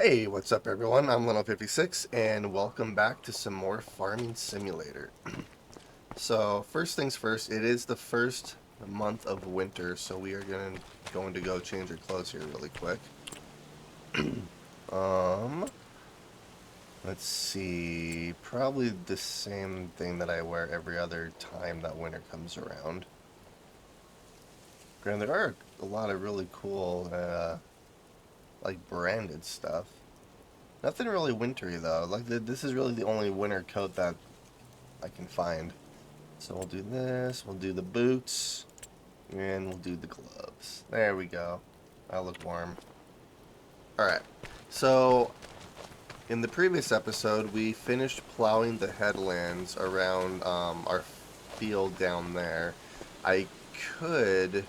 Hey, what's up everyone? I'm Leno56 and welcome back to some more Farming Simulator. So, first things first, it is the first month of winter, so we are going to go change our clothes here really quick. Um, let's see, probably the same thing that I wear every other time that winter comes around. Granted, there are a lot of really cool, like branded stuff. Nothing really wintry though. Like this is really the only winter coat that I can find. So we'll do this, we'll do the boots, and we'll do the gloves. There we go. That'll look warm. Alright, so in the previous episode, we finished plowing the headlands around our field down there. I could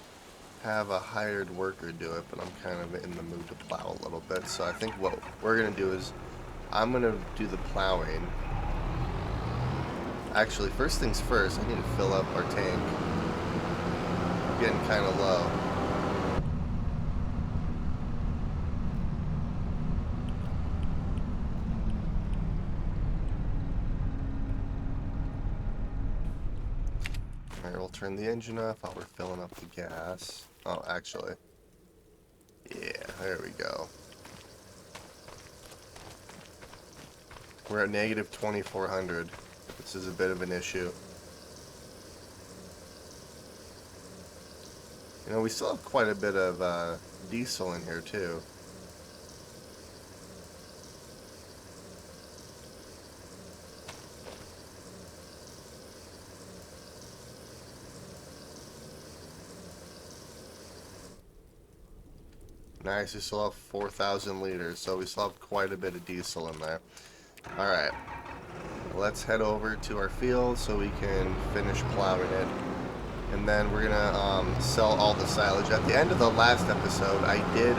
have a hired worker do it, but I'm kind of in the mood to plow a little bit. So I think what we're going to do is I'm going to do the plowing. Actually, first things first, I need to fill up our tank. I'm getting kind of low. Alright, we'll turn the engine off while we're filling up the gas. Oh, actually. Yeah, there we go. We're at negative 2,400. This is a bit of an issue. You know, we still have quite a bit of diesel in here, too. Nice, we still have 4,000 liters, so we still have quite a bit of diesel in there. Alright, let's head over to our field so we can finish plowing it. And then we're gonna sell all the silage. At the end of the last episode, I did...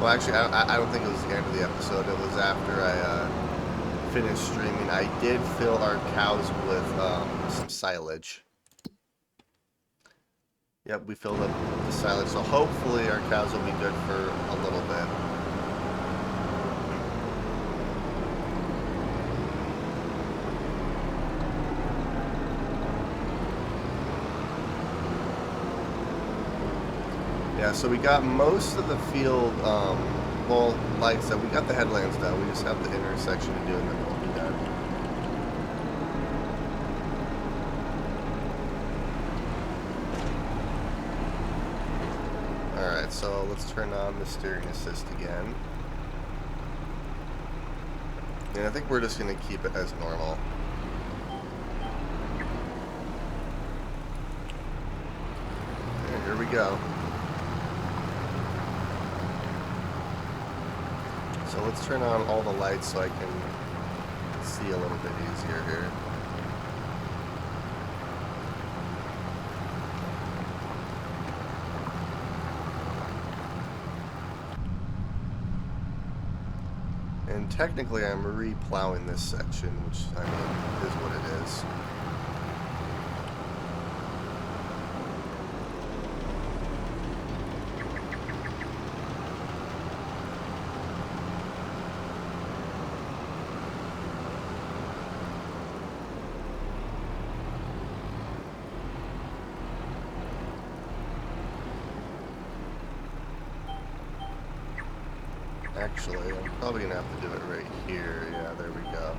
Well, actually, I don't think it was the end of the episode. It was after I finished streaming. I did fill our cows with some silage. Yep, we filled up the silage, so hopefully our cows will be good for a little bit. Yeah, so we got most of the field, well, like I said, we got the headlands done. We just have the intersection to do, and then we'll be done. Alright, so let's turn on the steering assist again. And I think we're just going to keep it as normal. And here we go. So let's turn on all the lights so I can see a little bit easier here. And technically I'm re-plowing this section, which, I mean, is what it is. Actually, I'm probably gonna have to do it right here. Yeah, there we go.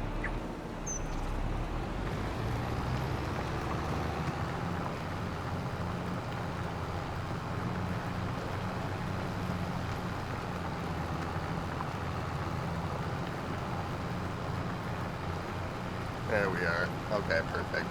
There we are. Okay, perfect.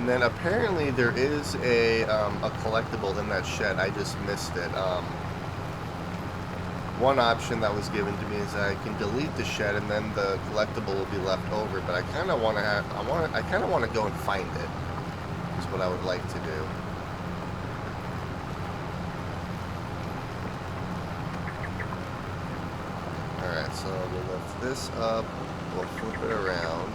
And then apparently there is a collectible in that shed. I just missed it. One option that was given to me is that I can delete the shed and then the collectible will be left over. But I kind of want to have, I kind of want to go and find it. Is what I would like to do. All right, so we'll lift this up. We'll flip it around.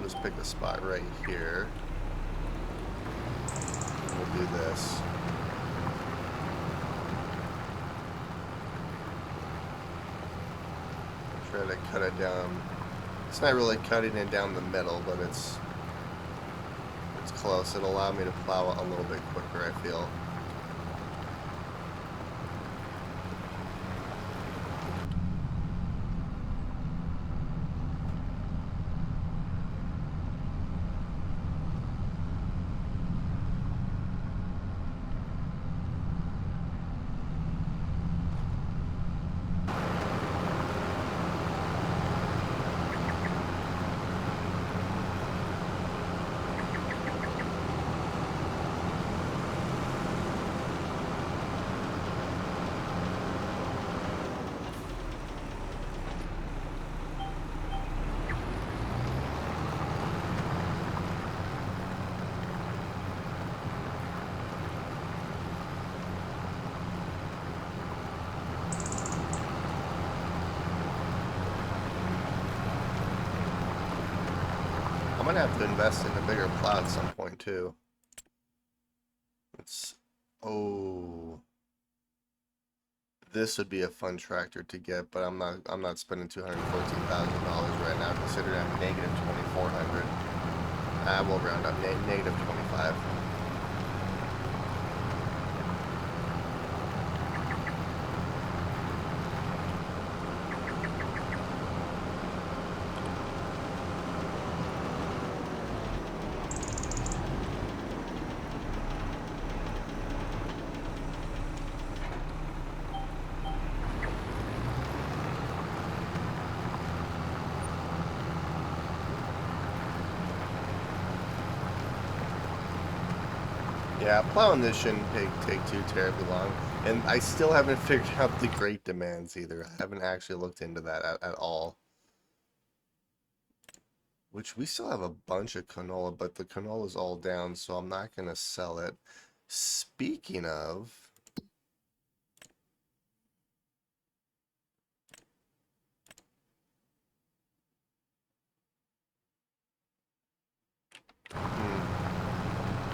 Just pick a spot right here. We'll do this. Try to cut it down. It's not really cutting it down the middle, but it's close. It'll allow me to plow it a little bit quicker, I feel. I'm gonna have to invest in a bigger plow at some point too. Oh, this would be a fun tractor to get, but I'm not spending $214,000 right now, considering I'm negative 2,400. We'll round up negative 25. Yeah, plowing this shouldn't take too terribly long. And I still haven't figured out the grate demands either. I haven't actually looked into that at all. Which we still have a bunch of canola, but the canola's all down, so I'm not going to sell it. Speaking of...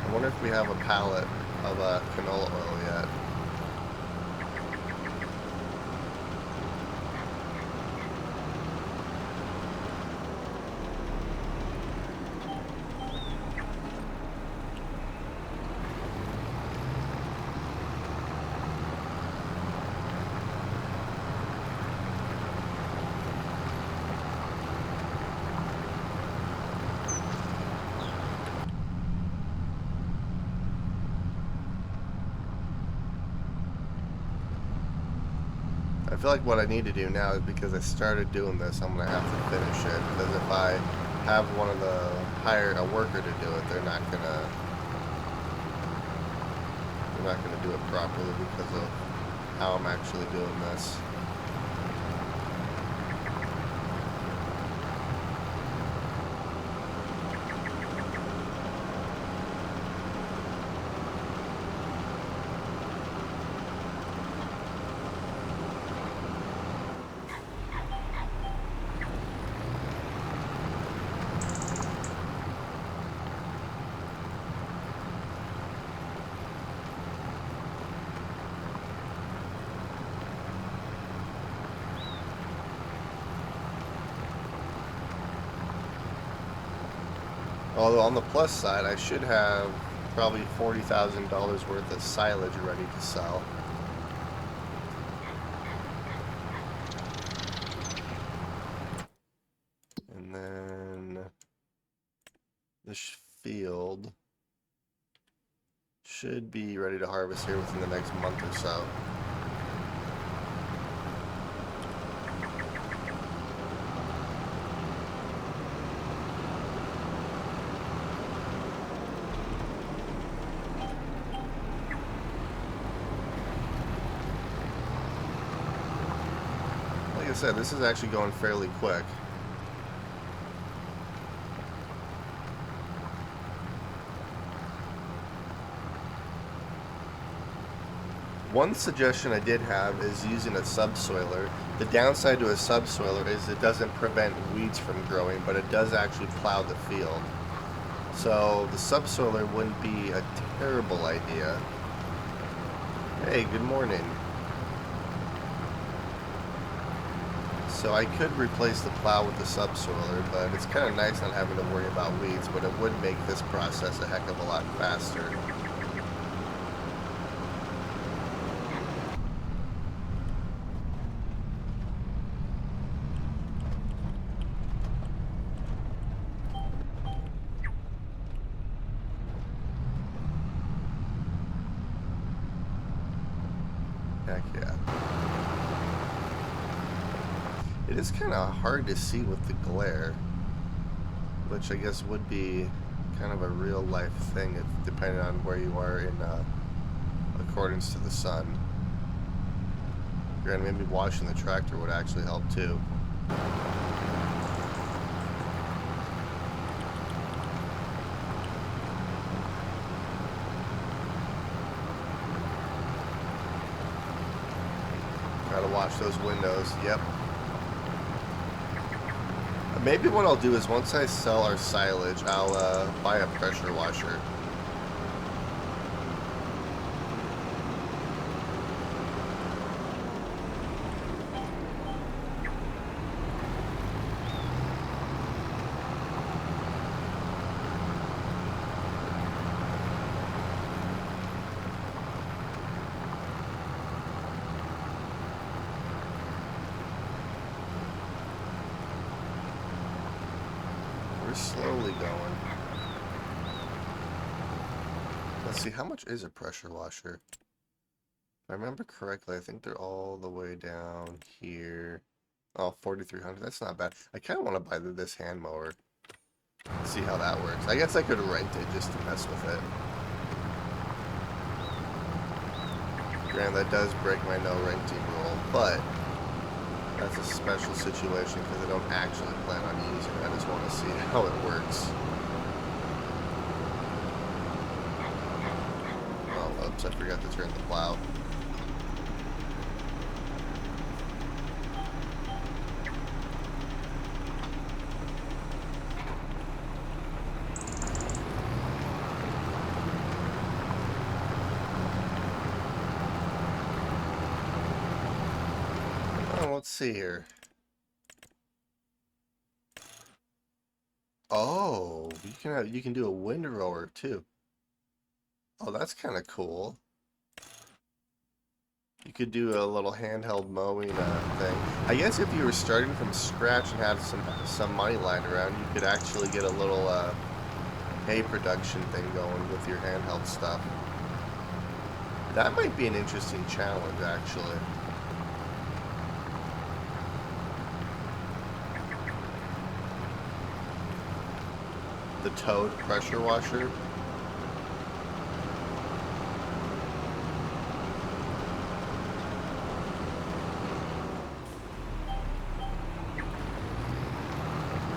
I wonder if we have a pallet of canola oil yet. I feel like what I need to do now is, because I started doing this, I'm gonna have to finish it. Because if I have one of the hire a worker to do it, they're not gonna do it properly because of how I'm actually doing this. Although on the plus side, I should have probably $40,000 worth of silage ready to sell. And then this field should be ready to harvest here within the next month or so. said, this is actually going fairly quick. One suggestion I did have is using a subsoiler. The downside to a subsoiler is it doesn't prevent weeds from growing, but it does actually plow the field. So the subsoiler wouldn't be a terrible idea. Hey, good morning. So I could replace the plow with the subsoiler, but it's kind of nice not having to worry about weeds, but it would make this process a heck of a lot faster. Heck yeah. It is kind of hard to see with the glare, which I guess would be kind of a real life thing if, depending on where you are in accordance to the sun. Granted, maybe washing the tractor would actually help too. Gotta wash those windows. Yep. Maybe what I'll do is once I sell our silage, I'll buy a pressure washer. We're slowly going. Let's see, how much is a pressure washer? If I remember correctly, I think they're all the way down here. Oh, 4,300. That's not bad. I kind of want to buy this hand mower. See how that works. I guess I could rent it just to mess with it. Granted, that does break my no renting rule, but that's a special situation because I don't actually plan on using it. I just want to see how it works. Oh, oops, I forgot to turn the plow. Let's see here. Oh, you can do a windrower too. Oh, that's kind of cool. You could do a little handheld mowing thing. I guess if you were starting from scratch and had some money lying around, you could actually get a little hay production thing going with your handheld stuff. That might be an interesting challenge, actually. The Toad pressure washer.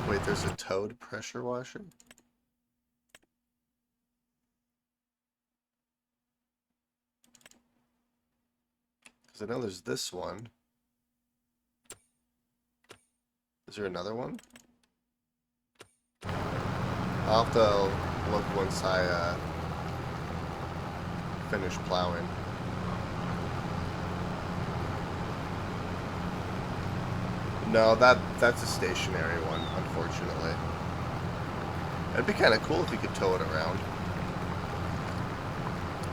Wait, there's a Toad pressure washer? Because I know there's this one. Is there another one? I'll have to look once I finish plowing. No, that's a stationary one, unfortunately. It'd be kind of cool if you could tow it around.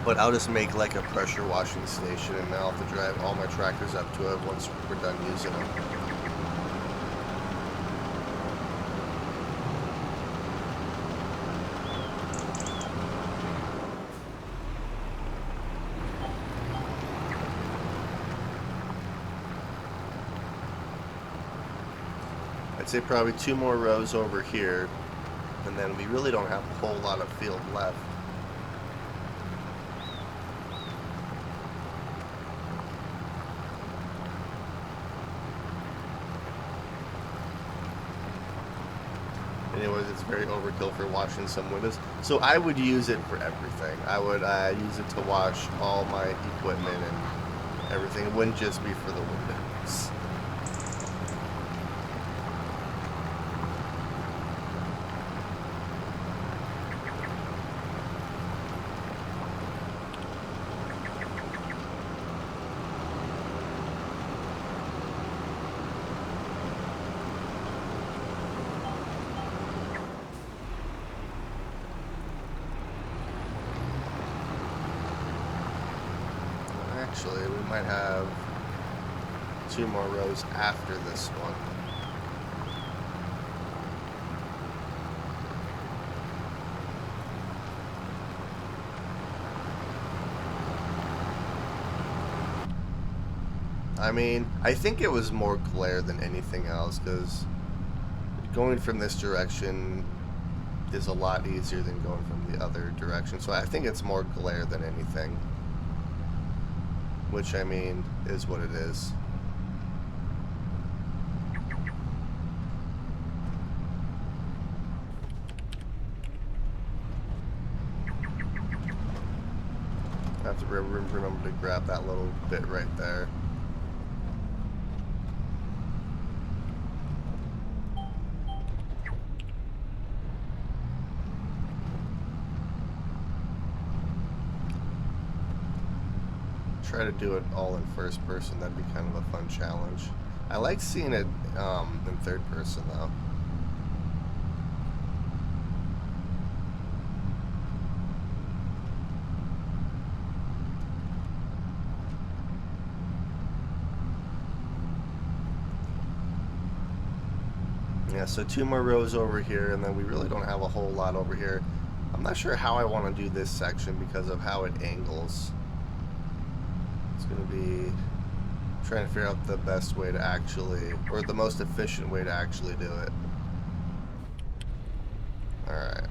But I'll just make like a pressure washing station, and I'll have to drive all my tractors up to it once we're done using them. I'd say probably 2 more rows over here, and then we really don't have a whole lot of field left. Anyways, it's very overkill for washing some windows. So I would use it for everything. I would use it to wash all my equipment and everything. It wouldn't just be for the windows. Actually, we might have 2 more rows after this one. I mean, I think it was more glare than anything else, because going from this direction is a lot easier than going from the other direction. So I think it's more glare than anything. Which, I mean, is what it is. I have to remember to grab that little bit right there. Try to do it all in first person. That'd be kind of a fun challenge. I like seeing it in third person though. Yeah, so 2 more rows over here, and then we really don't have a whole lot over here. I'm not sure how I want to do this section because of how it angles. It's going to be trying to figure out the best way to actually, or the most efficient way to actually do it. Alright.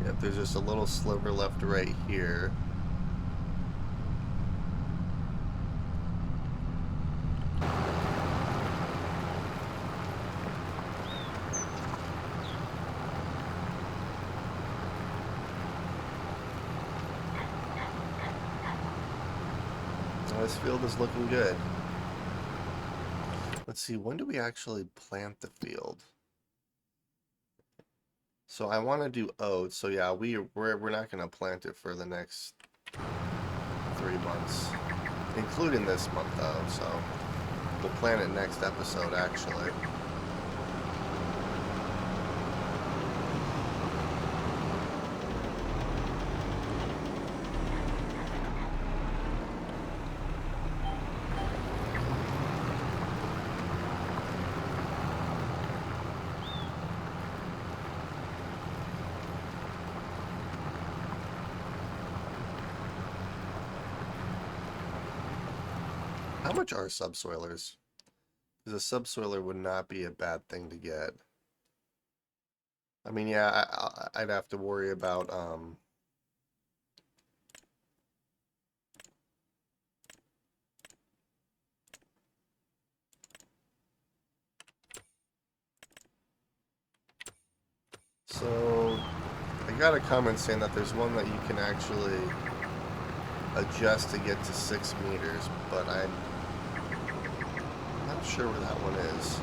Yep, there's just a little sliver left right here. This field is looking good. Let's see, when do we actually plant the field? So I want to do oats. So yeah, we're not going to plant it for the next 3 months, including this month though. So we'll plant it next episode actually. How much are subsoilers? Because a subsoiler would not be a bad thing to get. I mean, yeah, I'd have to worry about, so I got a comment saying that there's one that you can actually adjust to get to 6 meters, but I'm not sure where that one is.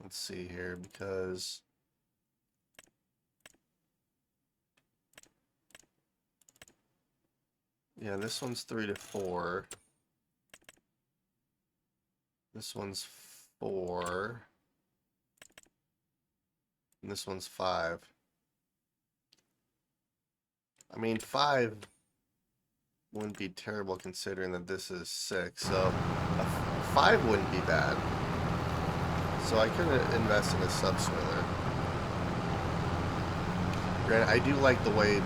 Let's see here, because yeah, this one's 3 to 4. This one's 4. And this one's 5. I mean, 5 wouldn't be terrible considering that this is 6. So a 5 wouldn't be bad. So I could invest in a subsoiler. Granted, I do like the way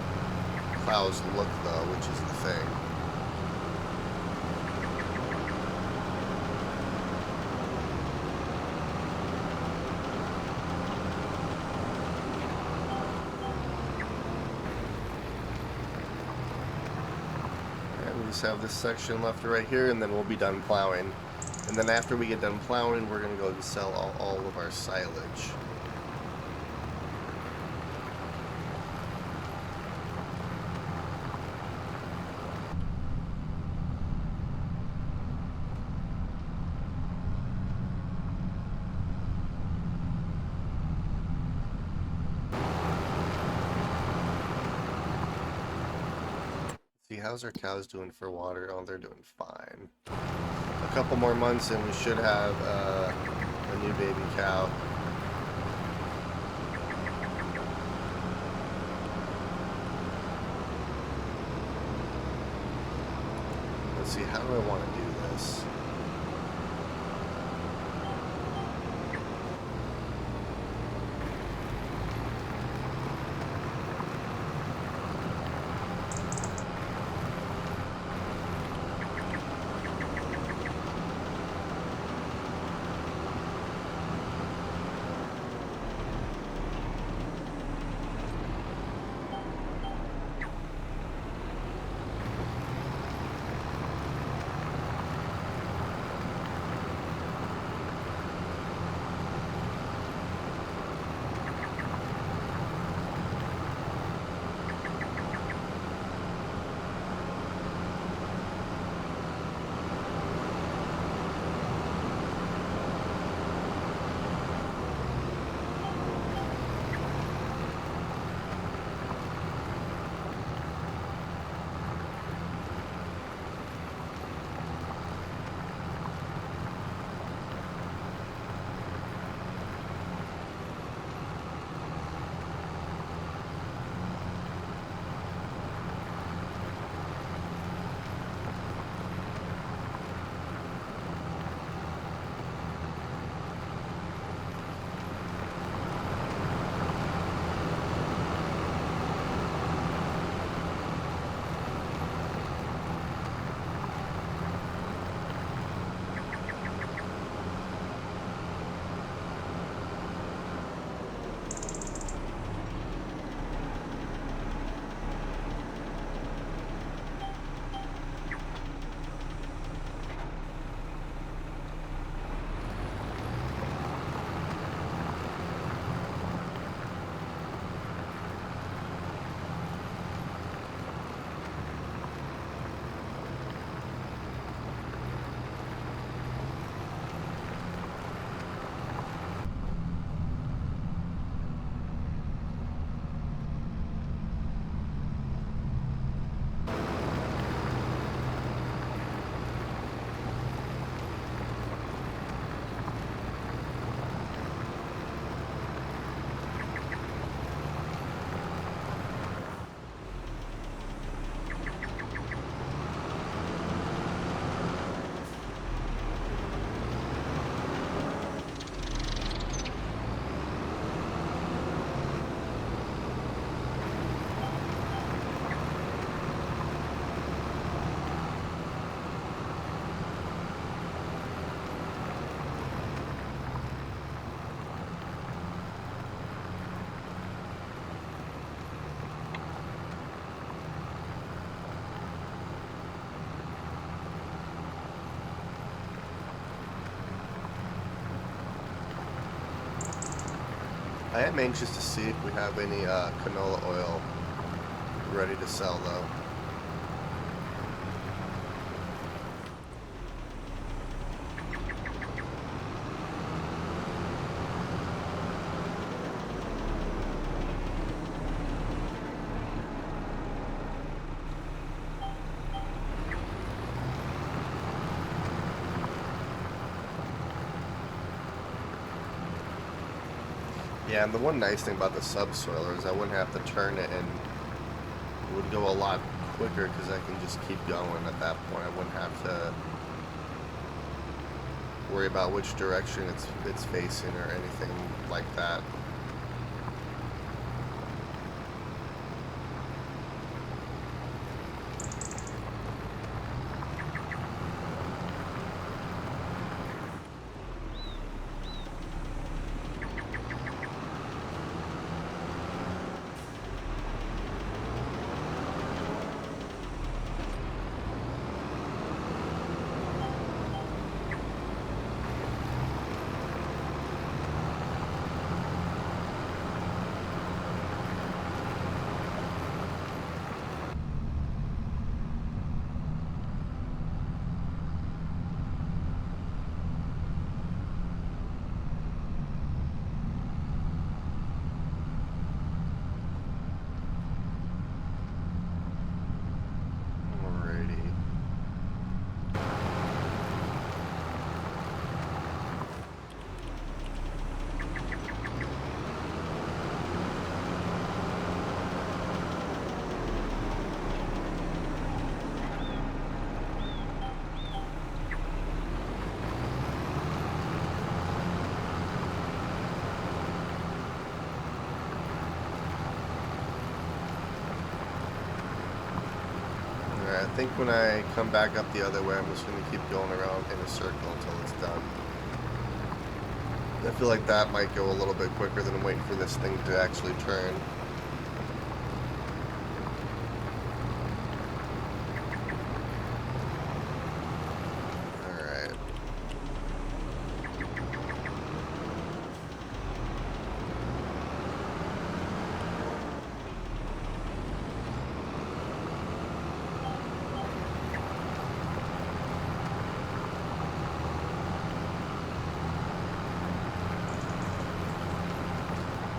plows look though, which is the thing. And we just have this section left right here, and then we'll be done plowing. And then after we get done plowing, we're gonna go and sell all of our silage. See, how's our cows doing for water? Oh, they're doing fine. A couple more months and we should have a new baby cow. Let's see, how do I want to do this? I am anxious to see if we have any canola oil ready to sell though. Yeah, and the one nice thing about the subsoiler is I wouldn't have to turn it, and it would go a lot quicker because I can just keep going at that point. I wouldn't have to worry about which direction it's facing or anything like that. think when I come back up the other way, I'm just going to keep going around in a circle until it's done. I feel like that might go a little bit quicker than waiting for this thing to actually turn. Alright.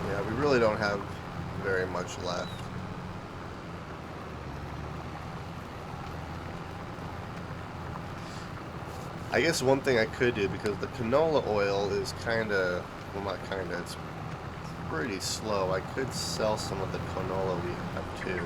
Yeah, we really don't have very much left. I guess one thing I could do, because the canola oil is kind of, well, not kind of, it's pretty slow. I could sell some of the canola we have too.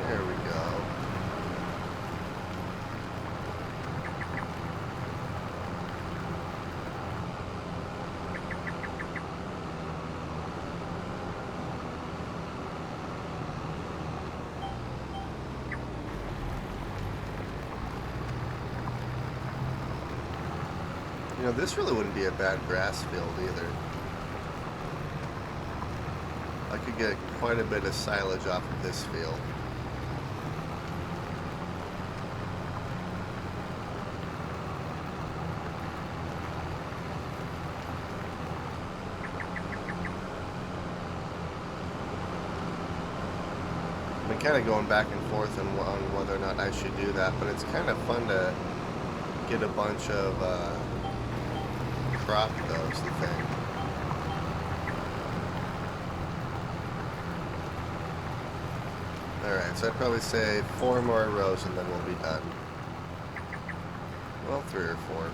There we go. You know, this really wouldn't be a bad grass field either. I could get quite a bit of silage off of this field. I'm kind of going back and forth on whether or not I should do that, but it's kind of fun to get a bunch of crop, though, is the thing. Alright, so I'd probably say 4 more rows and then we'll be done. Well, 3 or 4.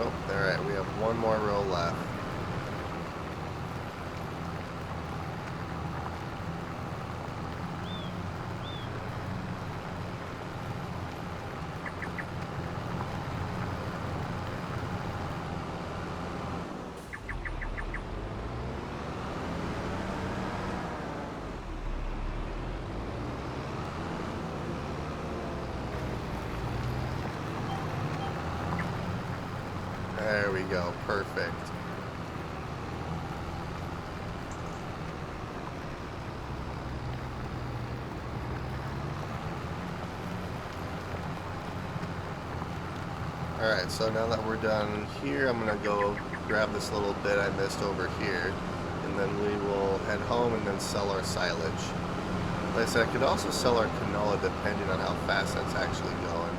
Oh, alright, we have 1 more row left. There we go, perfect. Alright, so now that we're done here, I'm going to go grab this little bit I missed over here, and then we will head home and then sell our silage. Like I said, I could also sell our canola depending on how fast that's actually going.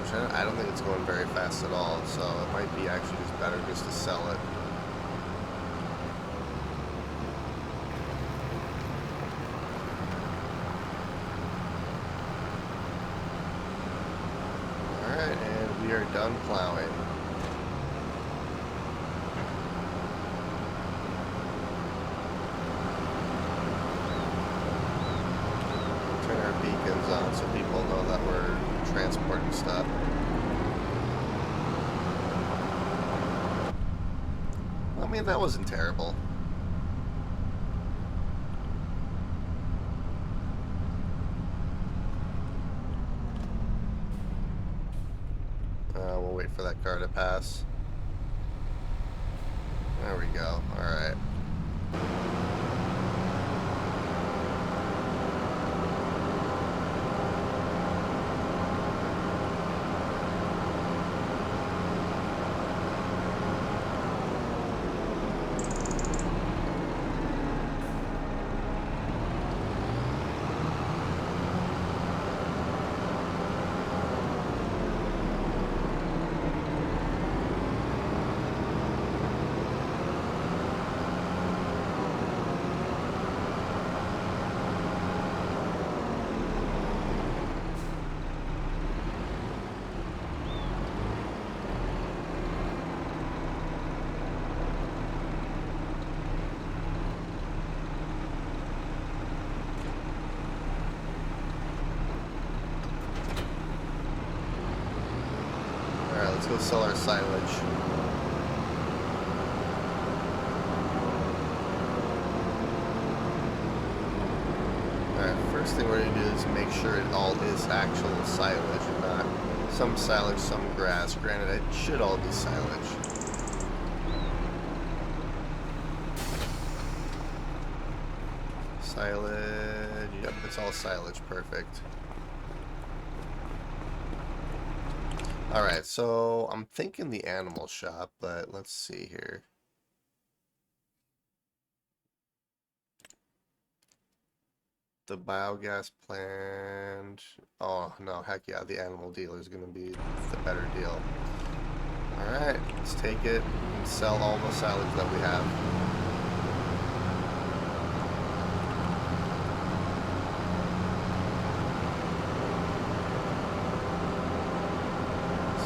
Which I don't think it's going very fast at all, so it might be actually just better just to sell it. Alright, and we are done plowing. Turn our beacons on so people know that we're transporting stuff. I mean, that wasn't terrible. We'll wait for that car to pass. There we go. Alright. go sell our silage. Alright, first thing we're going to do is make sure it all is actual silage and not some silage, some grass. Granted, it should all be silage. Silage, yep, it's all silage, perfect. Alright, so I'm thinking the animal shop, but let's see here. The biogas plant. Oh, no, heck yeah, the animal dealer is going to be the better deal. Alright, let's take it and sell all the silage that we have.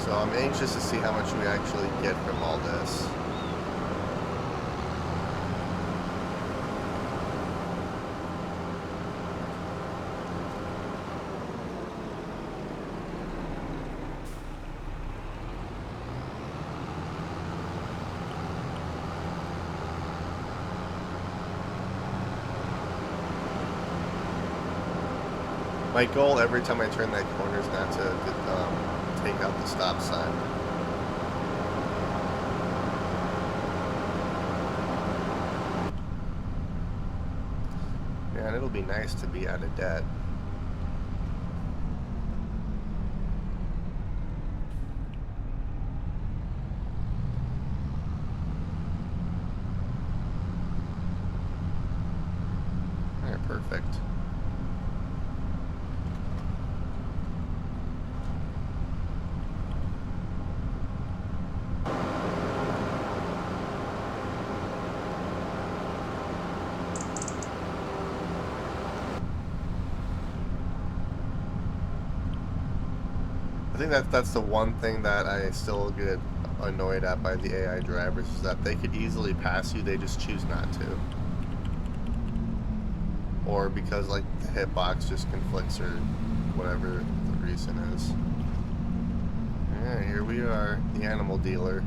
So I'm anxious to see how much we actually get from all this. My goal every time I turn that corner is not to take out the stop sign. Man, it'll be nice to be out of debt. Alright, perfect. I think that's the one thing that I still get annoyed at by the AI drivers is that they could easily pass you, they just choose not to. Or because like the hitbox just conflicts or whatever the reason is. Yeah, here we are, the animal dealer.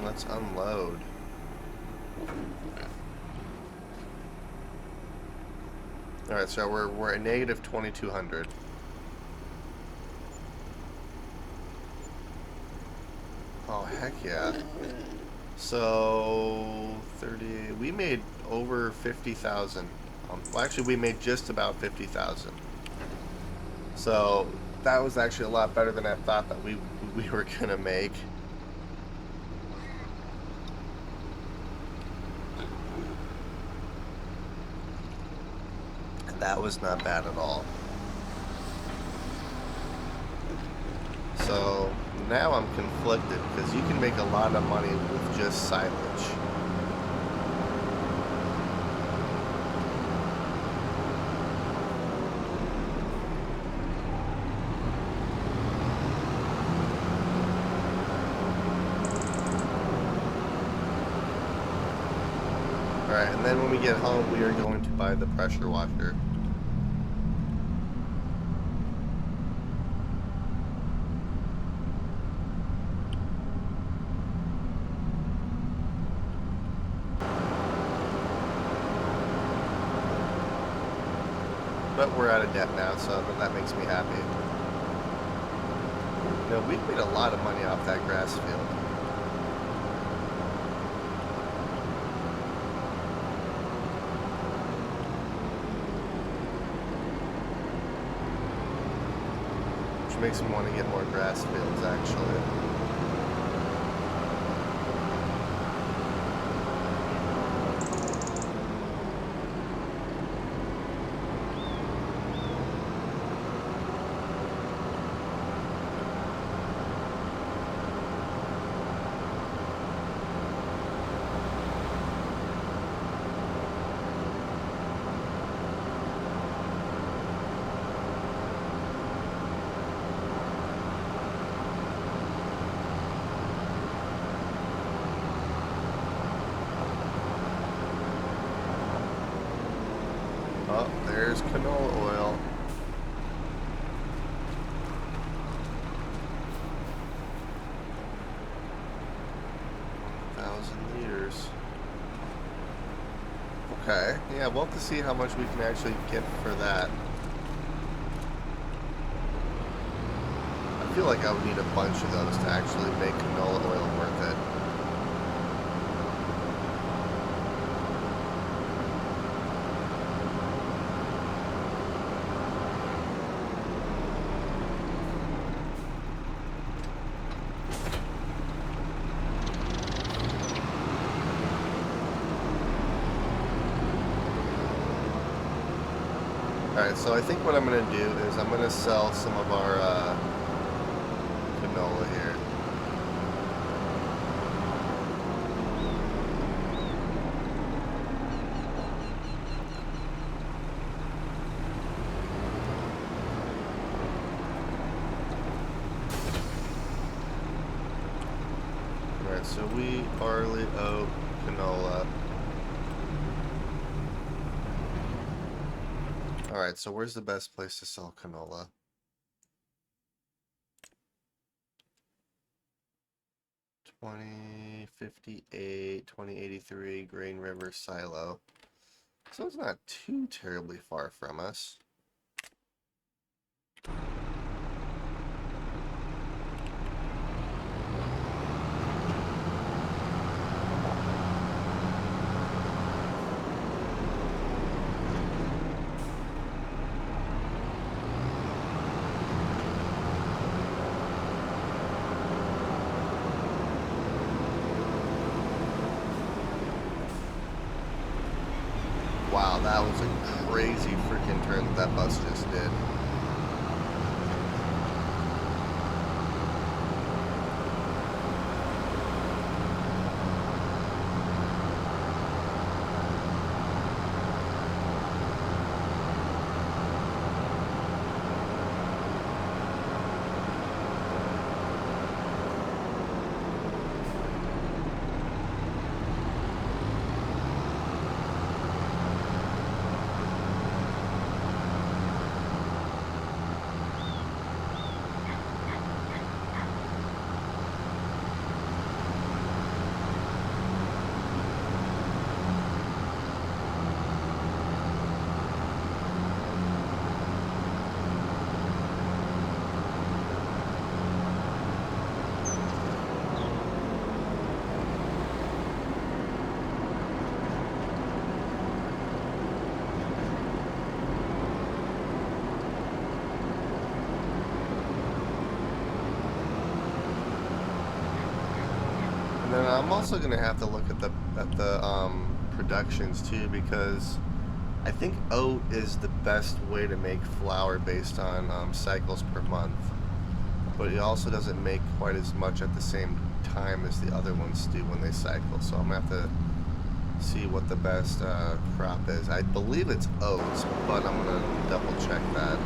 Let's unload. Alright, so we're at negative 2,200. Oh, heck yeah. So, 30... We made over 50,000. Well, actually, we made just about 50,000. So, that was actually a lot better than I thought that we were gonna make. That was not bad at all. So now I'm conflicted because you can make a lot of money with just silage. Alright, and then when we get home, we are going to buy the pressure washer. But we're out of debt now, so that makes me happy. You know, we've made a lot of money off that grass field. Which makes me want to get more grass fields, actually. there's canola oil. Liters. Okay, yeah, we'll have to see how much we can actually get for that. I feel like I would need a bunch of those to actually make canola oil worth it. Alright, so I think what I'm going to do is I'm going to sell some of our canola here. Alright, so wheat, barley, oat, canola. Alright, so where's the best place to sell canola? $20.58, $20.83, Grain River Silo. So it's not too terribly far from us. Wow, that was a crazy freaking turn that bus just did. And then I'm also going to have to look at the productions too, because I think oat is the best way to make flour based on cycles per month, but it also doesn't make quite as much at the same time as the other ones do when they cycle. So I'm going to have to see what the best crop is. I believe it's oats, but I'm going to double check that.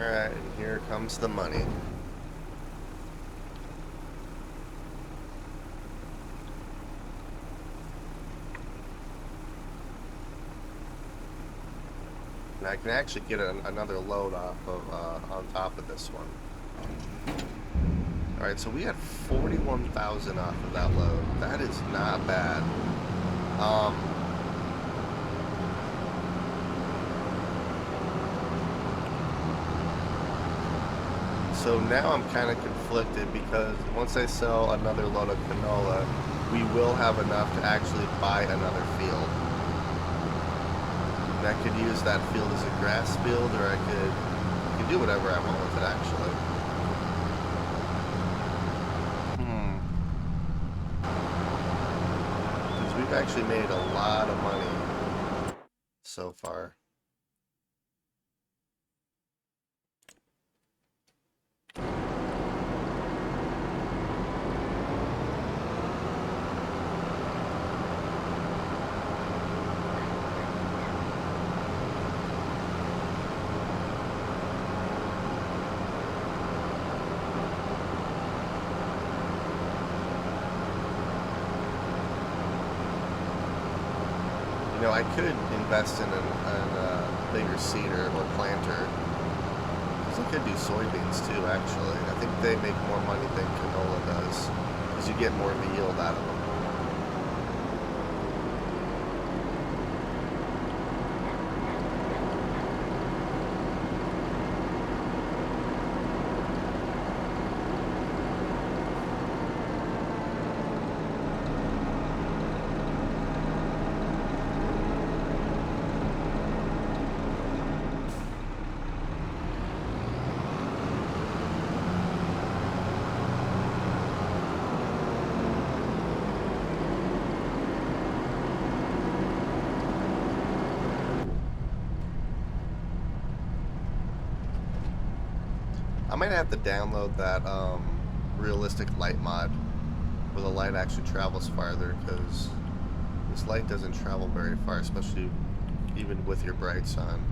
Alright, and here comes the money. And I can actually get another load off of on top of this one. Alright, so we had 41,000 off of that load. That is not bad. So now I'm kind of conflicted because once I sell another load of canola, we will have enough to actually buy another field. And I could use that field as a grass field, or I could do whatever I want with it actually. Because we've actually made a lot of money so far. You know, I could invest in a bigger seeder or planter. Because I could do soybeans too, actually. I think they make more money than canola does. Because you get more of a yield out of them. I might have to download that realistic light mod where the light actually travels farther, because this light doesn't travel very far, especially even with your brights on.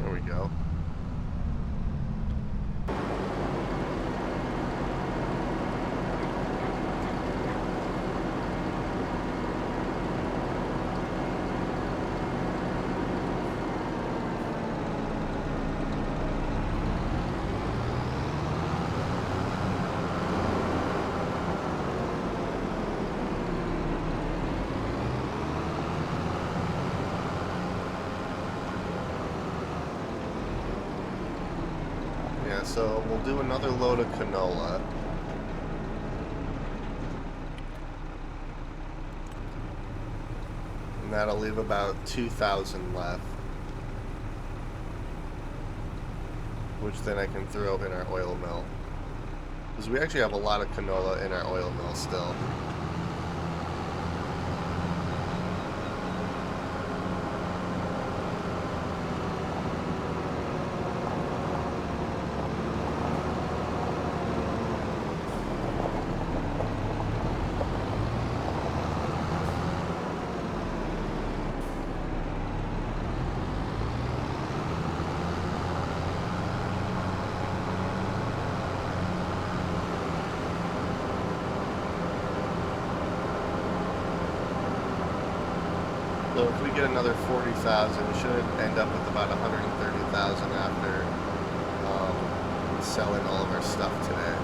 There we go. Yeah, so we'll do another load of canola. And that'll leave about 2,000 left. Which then I can throw in our oil mill. Because we actually have a lot of canola in our oil mill still. So if we get another 40,000, we should end up with about 130,000 after selling all of our stuff today.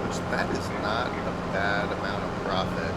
Which, that is not a bad amount of profit.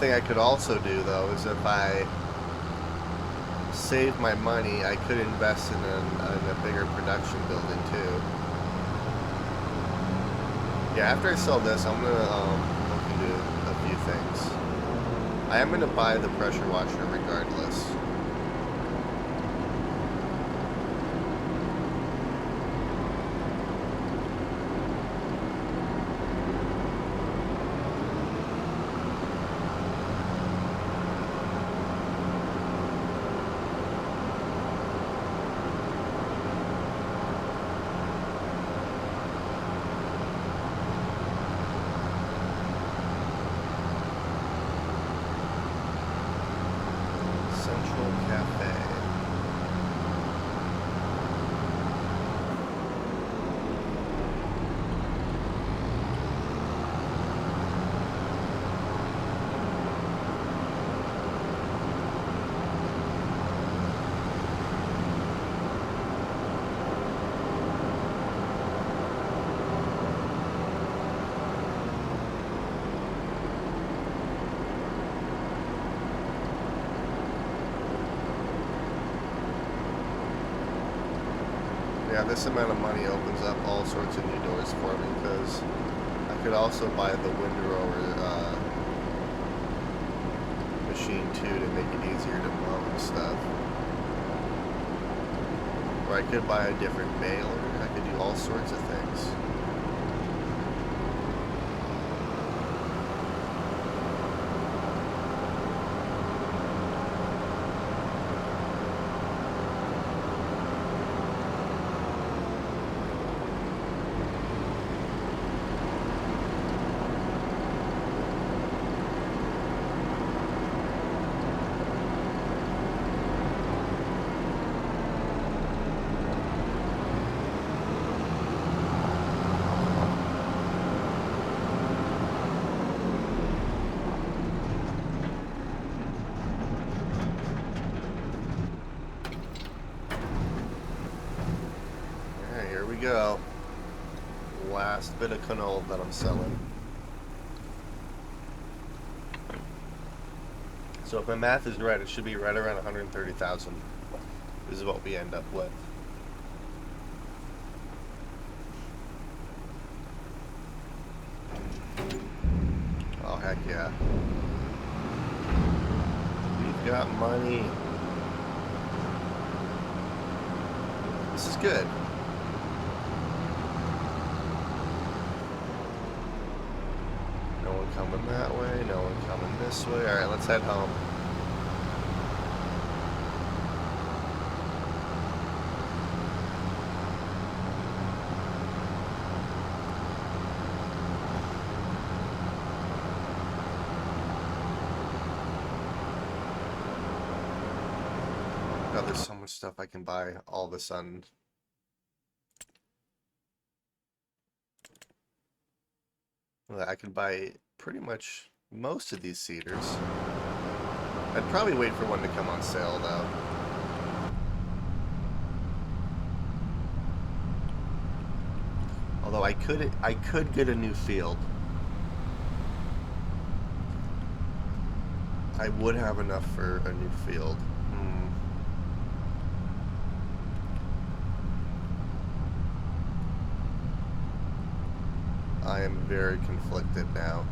thing I could also do though is if I save my money, I could invest in a bigger production building too. Yeah, after I sell this, I'm gonna look into a few things. I am gonna buy the pressure washer regardless. Yeah, this amount of money opens up all sorts of new doors for me because I could also buy the windrower machine too to make it easier to mow and stuff. Or I could buy a different baler. I could do all sorts of things. Go. Last bit of canola that I'm selling. So if my math is right, it should be right around 130,000 is what we end up with. Oh, heck yeah. We've got money. This is good. Coming that way, no one coming this way. Alright, let's head home. God, there's so much stuff I can buy all of a sudden. I can buy pretty much most of these cedars. I'd probably wait for one to come on sale though. Although I could get a new field. I would have enough for a new field. I am very conflicted now.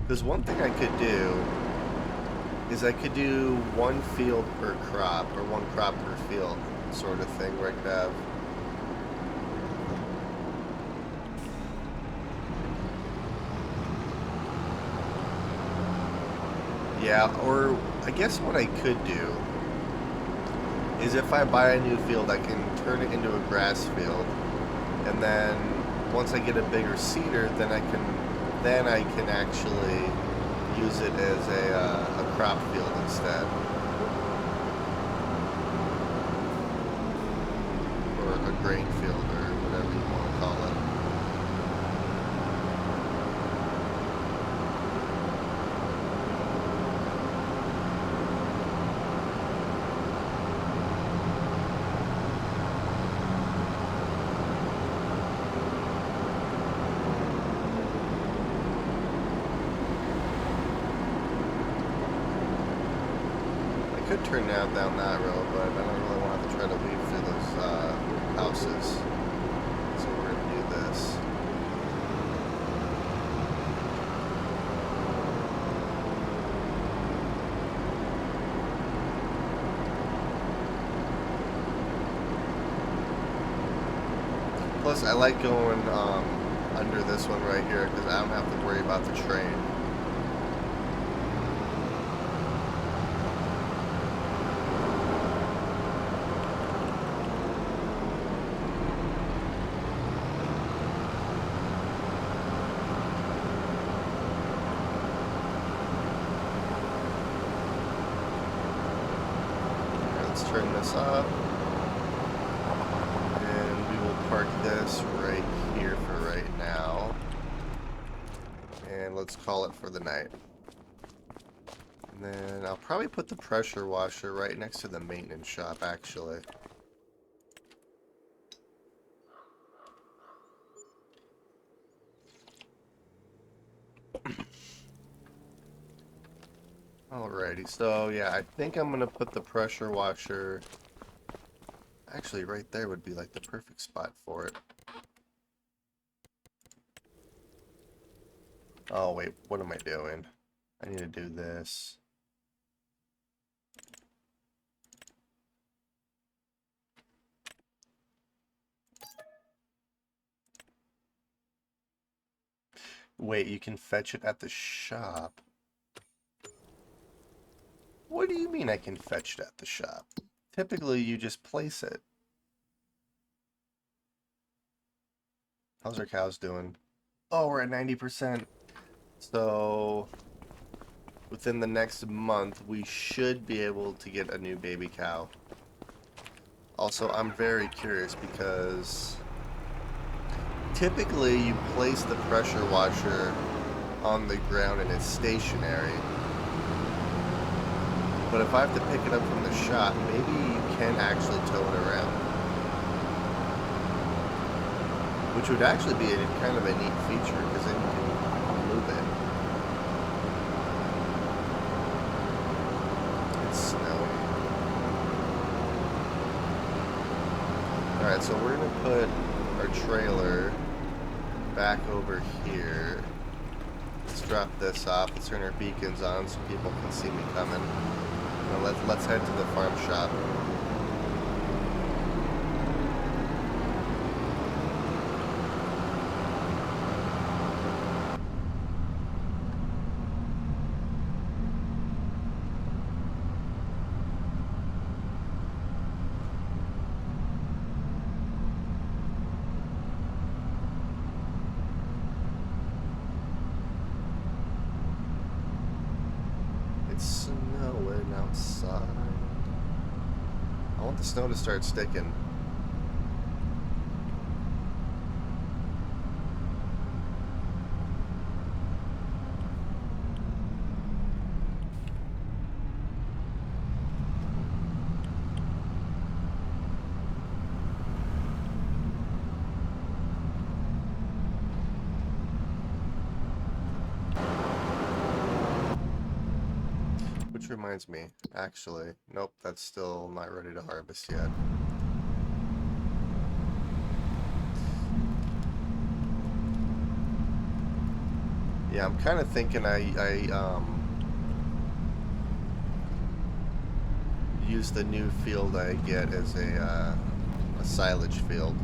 Because one thing I could do is I could do one field per crop, or one crop per field sort of thing, where I could have yeah, or I guess what I could do is if I buy a new field, I can turn it into a grass field, and then once I get a bigger cedar, then I can actually use it as a crop field instead, or a grain field, or whatever you want to call it. turn down that road, but I don't really want to try to weave through those houses. So we're going to do this. Plus, I like going under this one right here because I don't have to worry about the train. Let's turn this up. Park this right here for right now, and let's call it for the night. And then I'll probably put the pressure washer right next to the maintenance shop, actually. Alrighty, so yeah, I think I'm gonna put the pressure washer. Actually, right there would be like the perfect spot for it. Oh, wait, what am I doing? I need to do this. Wait, you can fetch it at the shop? What do you mean I can fetch it at the shop? Typically, you just place it. How's our cows doing? Oh, we're at 90%. So, within the next month, we should be able to get a new baby cow. Also, I'm very curious because typically you place the pressure washer on the ground and it's stationary. But if I have to pick it up from the shop, maybe you can actually tow it around. Which would actually be kind of a neat feature, because then you can move it. It's snowy. Alright, so we're going to put our trailer back over here. Let's drop this off. Let's turn our beacons on so people can see me coming. Let's head to the farm shop. It's snowing outside. I want the snow to start sticking. Which reminds me, actually, nope, that's still not ready to harvest yet. Yeah, I'm kind of thinking I use the new field I get as a silage field.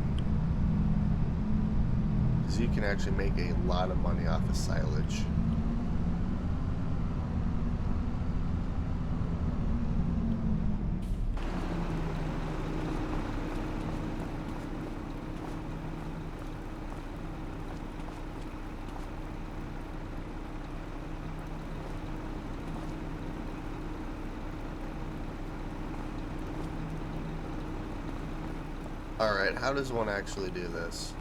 Because you can actually make a lot of money off of silage. Alright, how does one actually do this?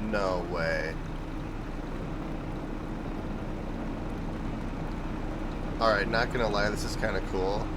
No way. Alright, not gonna lie, this is kind of cool.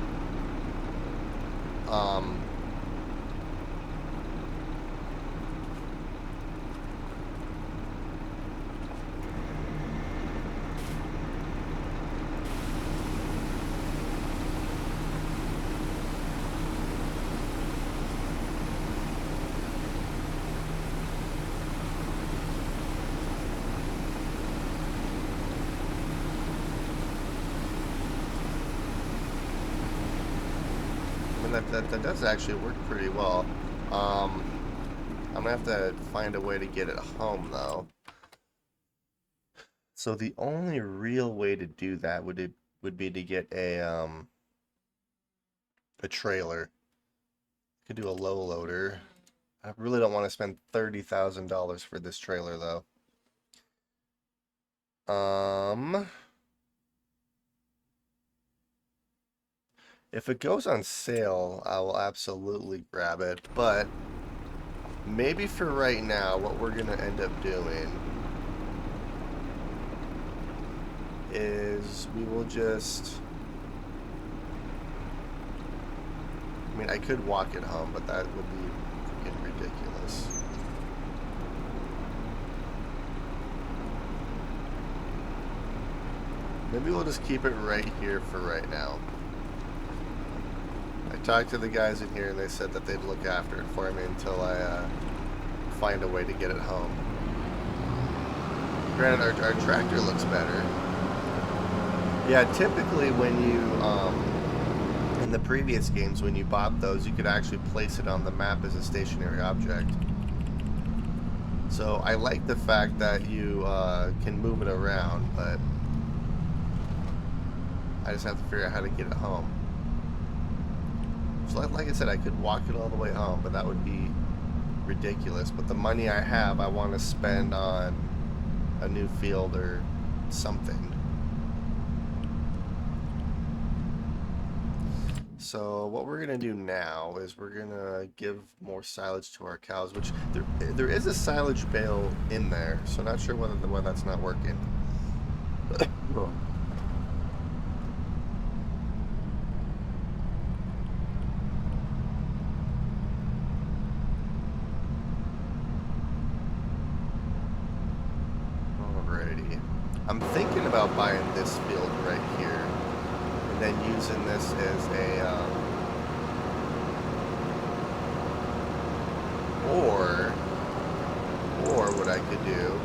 that does actually work pretty well. I'm gonna have to find a way to get it home though. So the only real way to do that would be to get a trailer. Could do a low loader. I really don't want to spend $30,000 for this trailer though. If it goes on sale, I will absolutely grab it, but maybe for right now, what we're gonna end up doing is we will just... I mean, I could walk it home, but that would be freaking ridiculous. Maybe we'll just keep it right here for right now. I talked to the guys in here and they said that they'd look after it for me until I find a way to get it home. Granted, our tractor looks better. Yeah, typically when you, in the previous games, when you bought those, you could actually place it on the map as a stationary object. So I like the fact that you can move it around, but I just have to figure out how to get it home. So like I said, I could walk it all the way home, but that would be ridiculous. But the money I have, I want to spend on a new field or something. So what we're gonna do now is we're gonna give more silage to our cows, which there is a silage bale in there, so not sure why that's not working. Alrighty, I'm thinking about buying this field right here. And then using this as a, or what I could do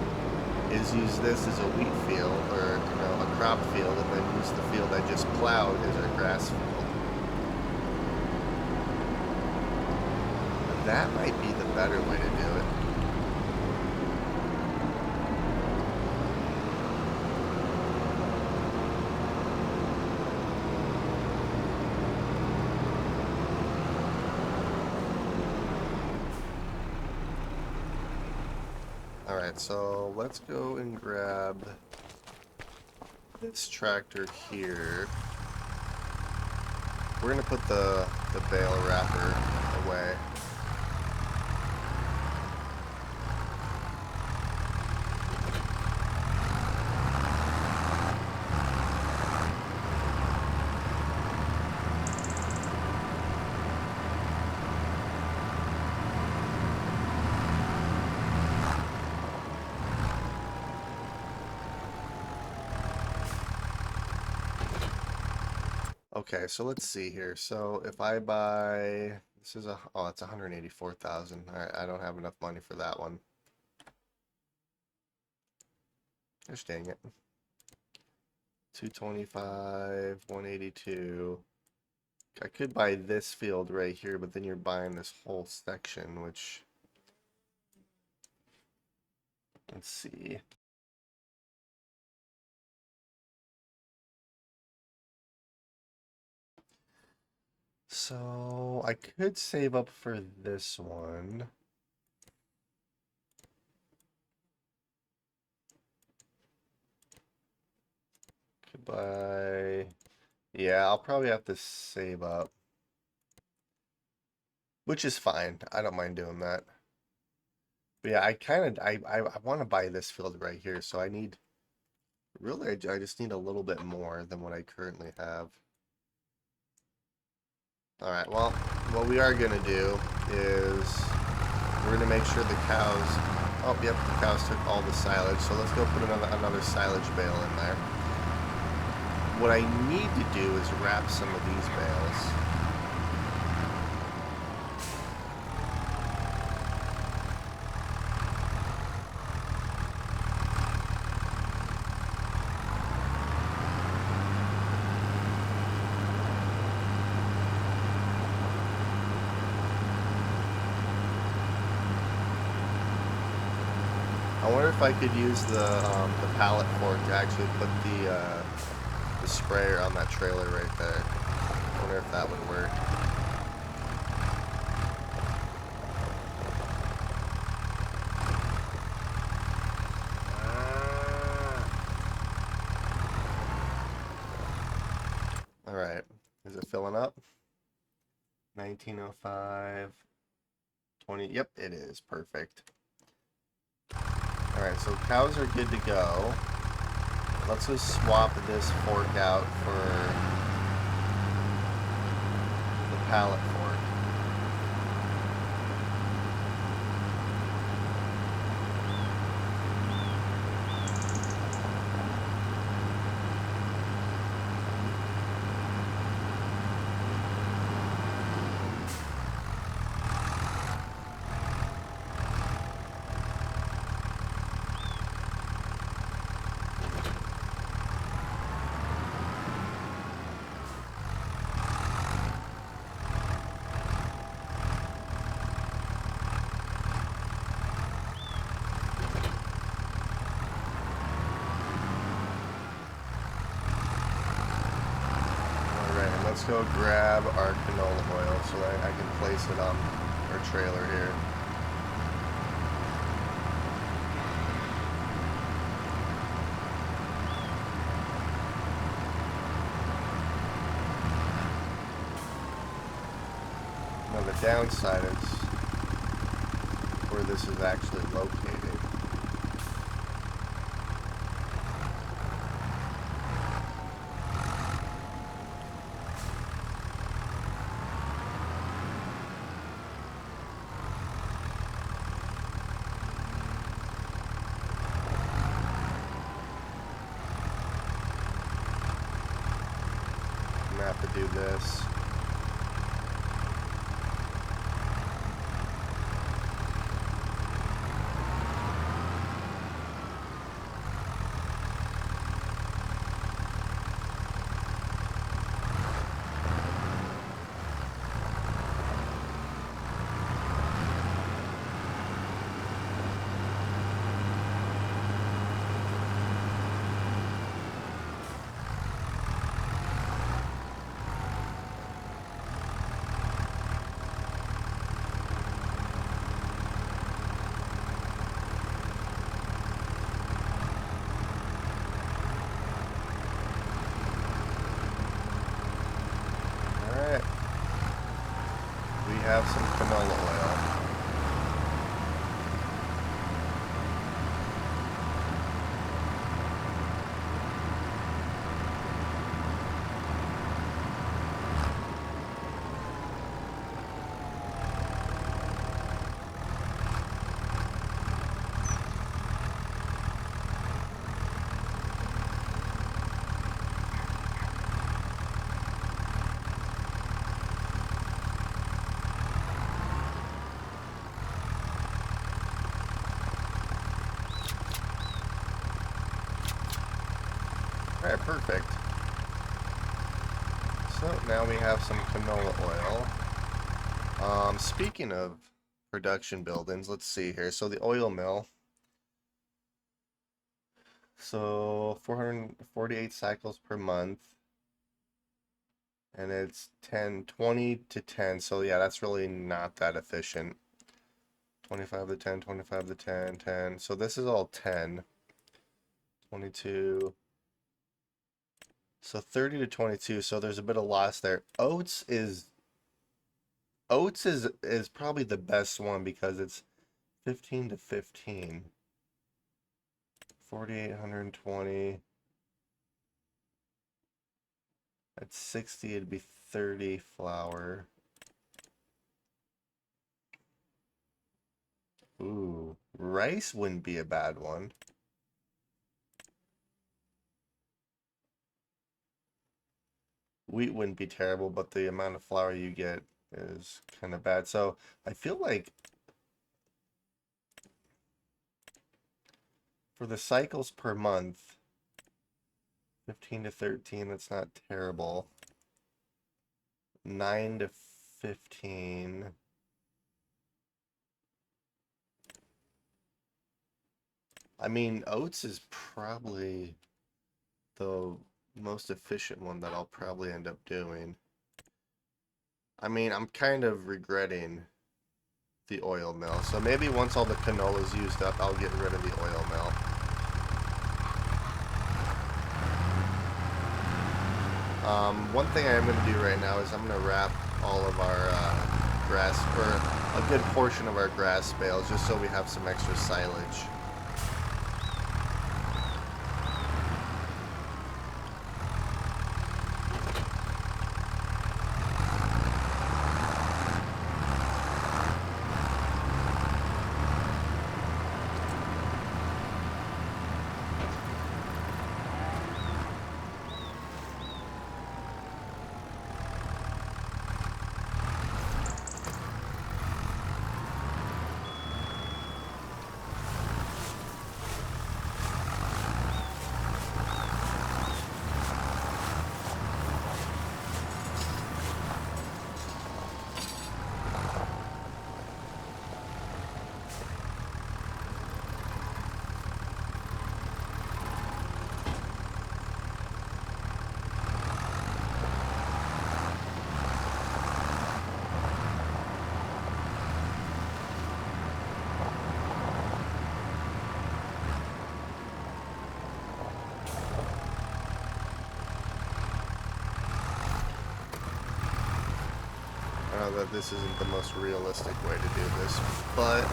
is use this as a wheat field, or, you know, a crop field, and then use the field I just plowed as our grass field. That might be the better way to do it. Alright, so let's go and grab this tractor here. We're going to put the bale wrapper away. Okay, so let's see here. So if I buy, this is oh, it's 184,000. All right, I don't have enough money for that one. Gosh dang it. 225, 182. I could buy this field right here, but then you're buying this whole section, which, let's see. So I could save up for this one. Could buy, yeah, I'll probably have to save up, which is fine. I don't mind doing that. But yeah, I want to buy this field right here, so I need, really, I just need a little bit more than what I currently have. Alright, well, what we are going to do is we're going to make sure the cows... Oh, yep, the cows took all the silage, so let's go put another silage bale in there. What I need to do is wrap some of these bales. I wonder if I could use the pallet fork to actually put the sprayer on that trailer right there. I wonder if that would work. Alright, is it filling up? 1905, 20, yep, it is, perfect. Alright, so cows are good to go. Let's just swap this fork out for the pallet fork. Let's go grab our canola oil so that I can place it on our trailer here. Now the downside is where this is actually located. I'm gonna have to do this. Alright. We have some canola oil. Alright, perfect. So now we have some canola oil. Speaking of production buildings, let's see here. So the oil mill. So 448 cycles per month. And it's 20 to 10. So yeah, that's really not that efficient. 25 to 10, 25 to 10, 10. So this is all 10. 22. So 30 to 22, so there's a bit of loss there. Oats is probably the best one because it's 15 to 15. 4,820. At 60, it'd be 30 flour. Ooh, rice wouldn't be a bad one. Wheat wouldn't be terrible, but the amount of flour you get is kind of bad. So I feel like for the cycles per month, 15 to 13, that's not terrible. 9 to 15. I mean, oats is probably the most efficient one that I'll probably end up doing. I mean, I'm kind of regretting the oil mill, so maybe once all the canola's used up, I'll get rid of the oil mill. One thing I am going to do right now is I'm going to wrap all of our grass, or a good portion of our grass bales, just so we have some extra silage. I know that this isn't the most realistic way to do this, but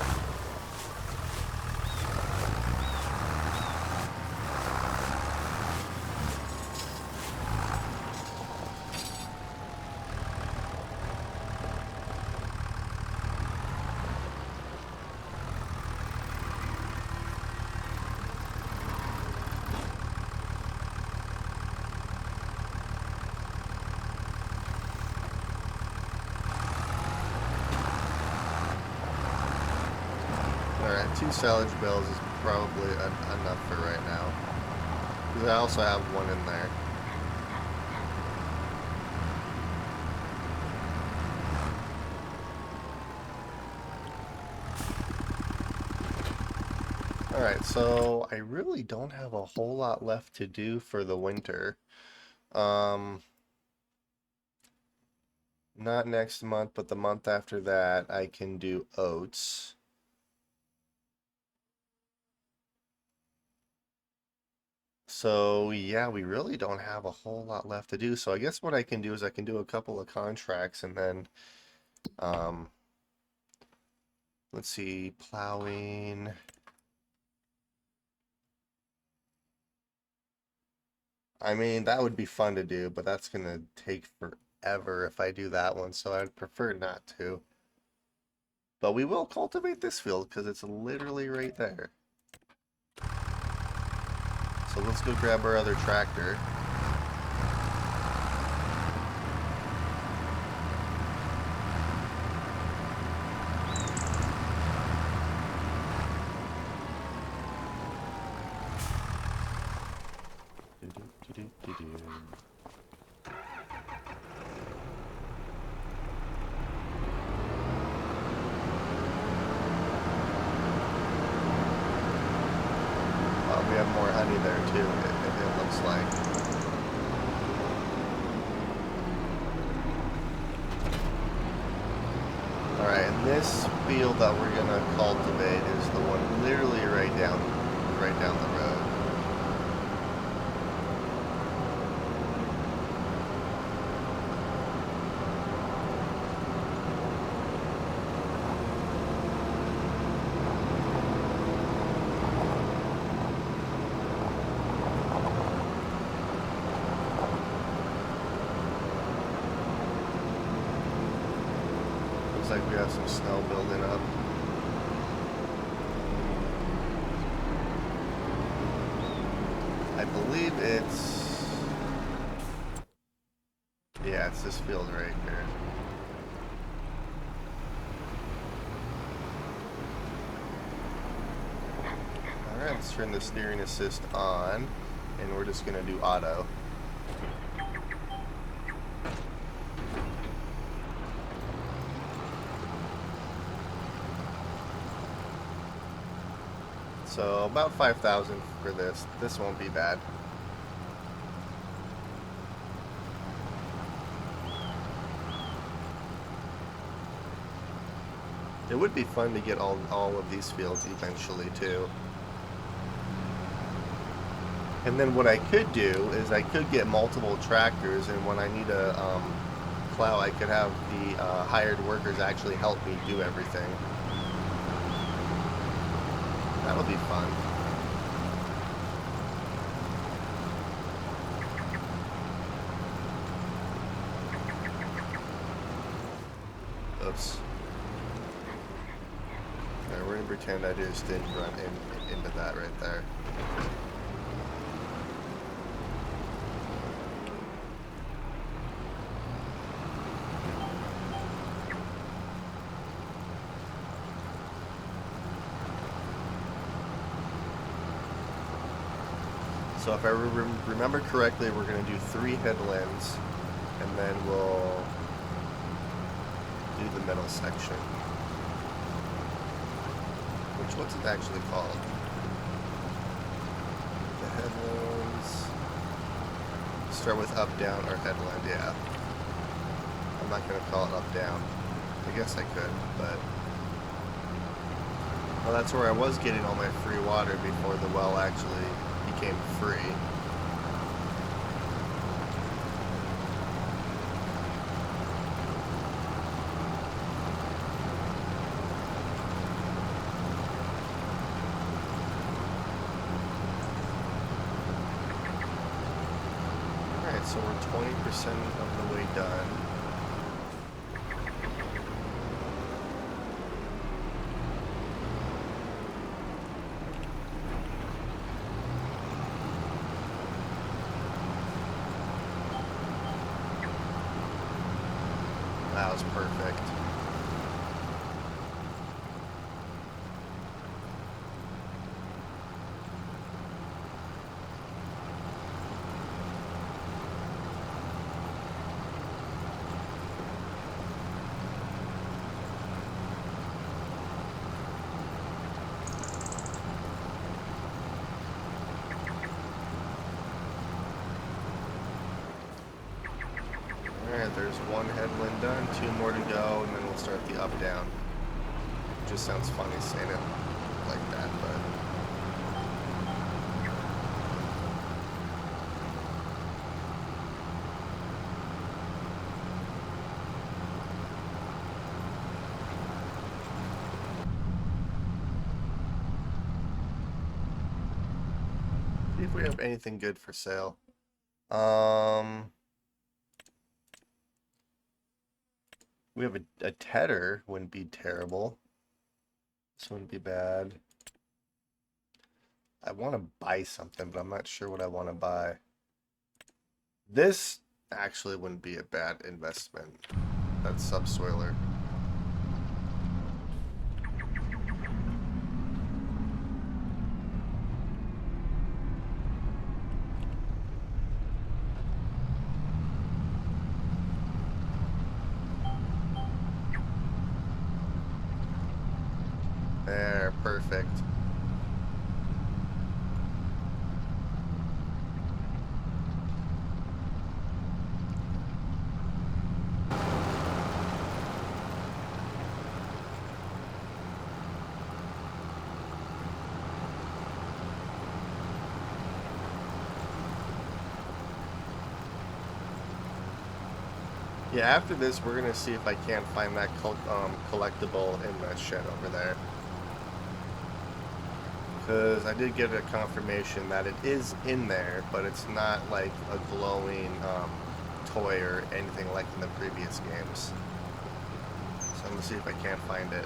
alright, 2 silage bales is probably enough for right now. Because I also have one in there. Alright, so I really don't have a whole lot left to do for the winter. Not next month, but the month after that, I can do oats. So yeah, we really don't have a whole lot left to do. So I guess what I can do is I can do a couple of contracts and then, um, let's see, plowing. I mean, that would be fun to do, but that's gonna take forever if I do that one, so I'd prefer not to. But we will cultivate this field because it's literally right there. So let's go grab our other tractor. We have more honey there too, it looks like. Alright, and this field that we're gonna cultivate is the one literally right down the road. Looks like we have some snow building up. I believe it's... yeah, it's this field right here. Alright, let's turn the steering assist on, and we're just gonna do auto. So about 5,000 for this. This won't be bad. It would be fun to get all of these fields eventually too. And then what I could do is I could get multiple tractors, and when I need a plow, I could have the hired workers actually help me do everything. That'll be fun. Oops. Alright, we're gonna pretend I just didn't run into that right there. So if I remember correctly, we're going to do 3 headlands, and then we'll do the middle section. What's it actually called? The headlands. Start with up, down, or headland, yeah. I'm not going to call it up, down. I guess I could, but... Well, that's where I was getting all my free water before the well actually became free. Alright, so we're 20% of the way done. That was perfect. Alright, there's 1 headland done, 2 more to go, and then we'll start the up-down. Just sounds funny saying it like that, but... See if we have anything good for sale. We have a tedder, wouldn't be terrible. This wouldn't be bad. I want to buy something, but I'm not sure what I want to buy. This actually wouldn't be a bad investment. That subsoiler. There, perfect. Yeah, after this, we're gonna see if I can't find that collectible in that shed over there. Because I did get a confirmation that it is in there, but it's not like a glowing toy or anything like in the previous games. So I'm gonna see if I can't find it.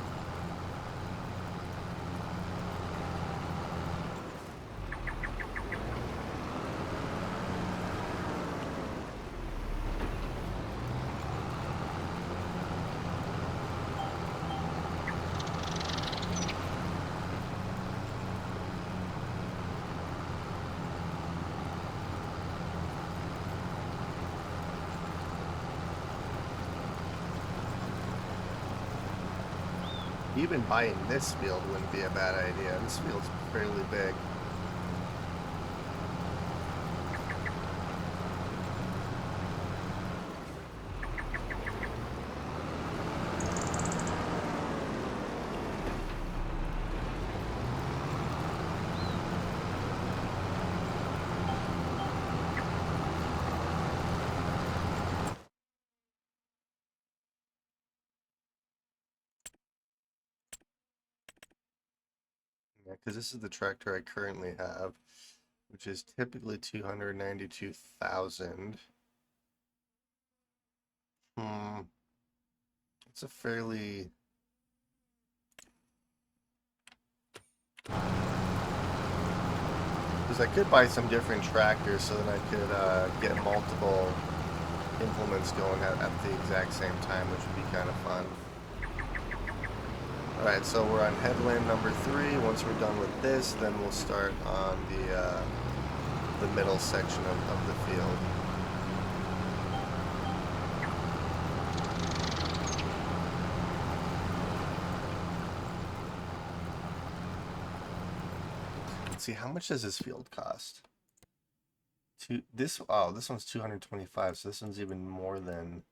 even buying this field wouldn't be a bad idea. This field's fairly big. Yeah, because this is the tractor I currently have, which is typically 292,000. Hmm, it's a fairly... Because I could buy some different tractors so that I could get multiple implements going at the exact same time, which would be kind of fun. Alright, so we're on headland number 3. Once we're done with this, then we'll start on the middle section of the field. Let's see, how much does this field cost? This one's 225, so this one's even more than...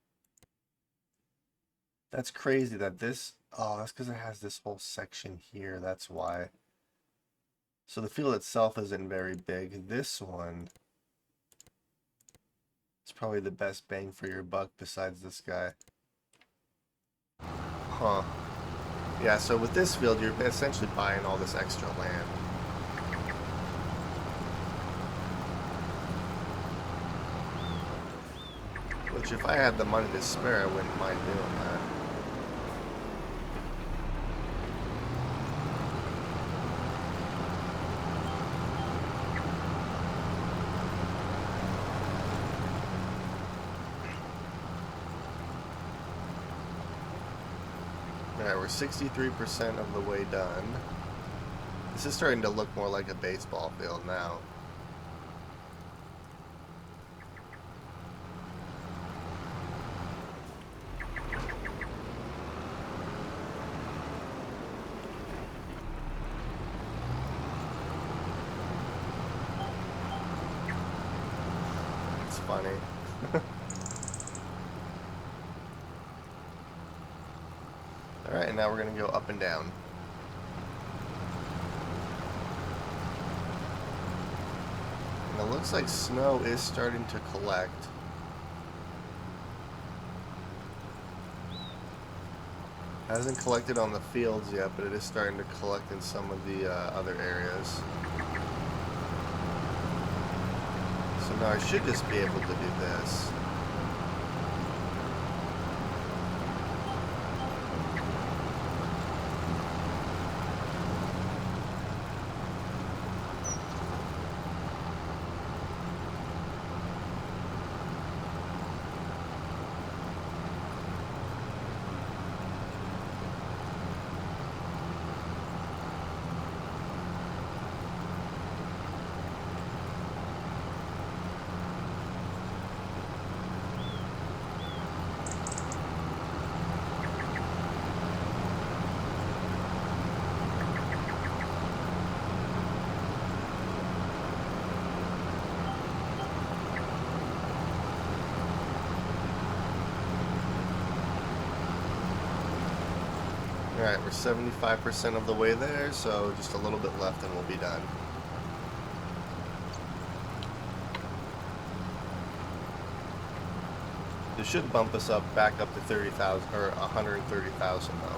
That's crazy that this... Oh, that's because it has this whole section here, that's why. So the field itself isn't very big. This one is probably the best bang for your buck besides this guy. Huh. Yeah, so with this field, you're essentially buying all this extra land. Which, if I had the money to spare, I wouldn't mind doing that. Alright, we're 63% of the way done. This is starting to look more like a baseball field now. It's funny. Alright, and now we're going to go up and down. And it looks like snow is starting to collect. Hasn't collected on the fields yet, but it is starting to collect in some of the other areas. So now I should just be able to do this. Alright, we're 75% of the way there, so just a little bit left and we'll be done. This should bump us up back up to 30,000 or 130,000 though.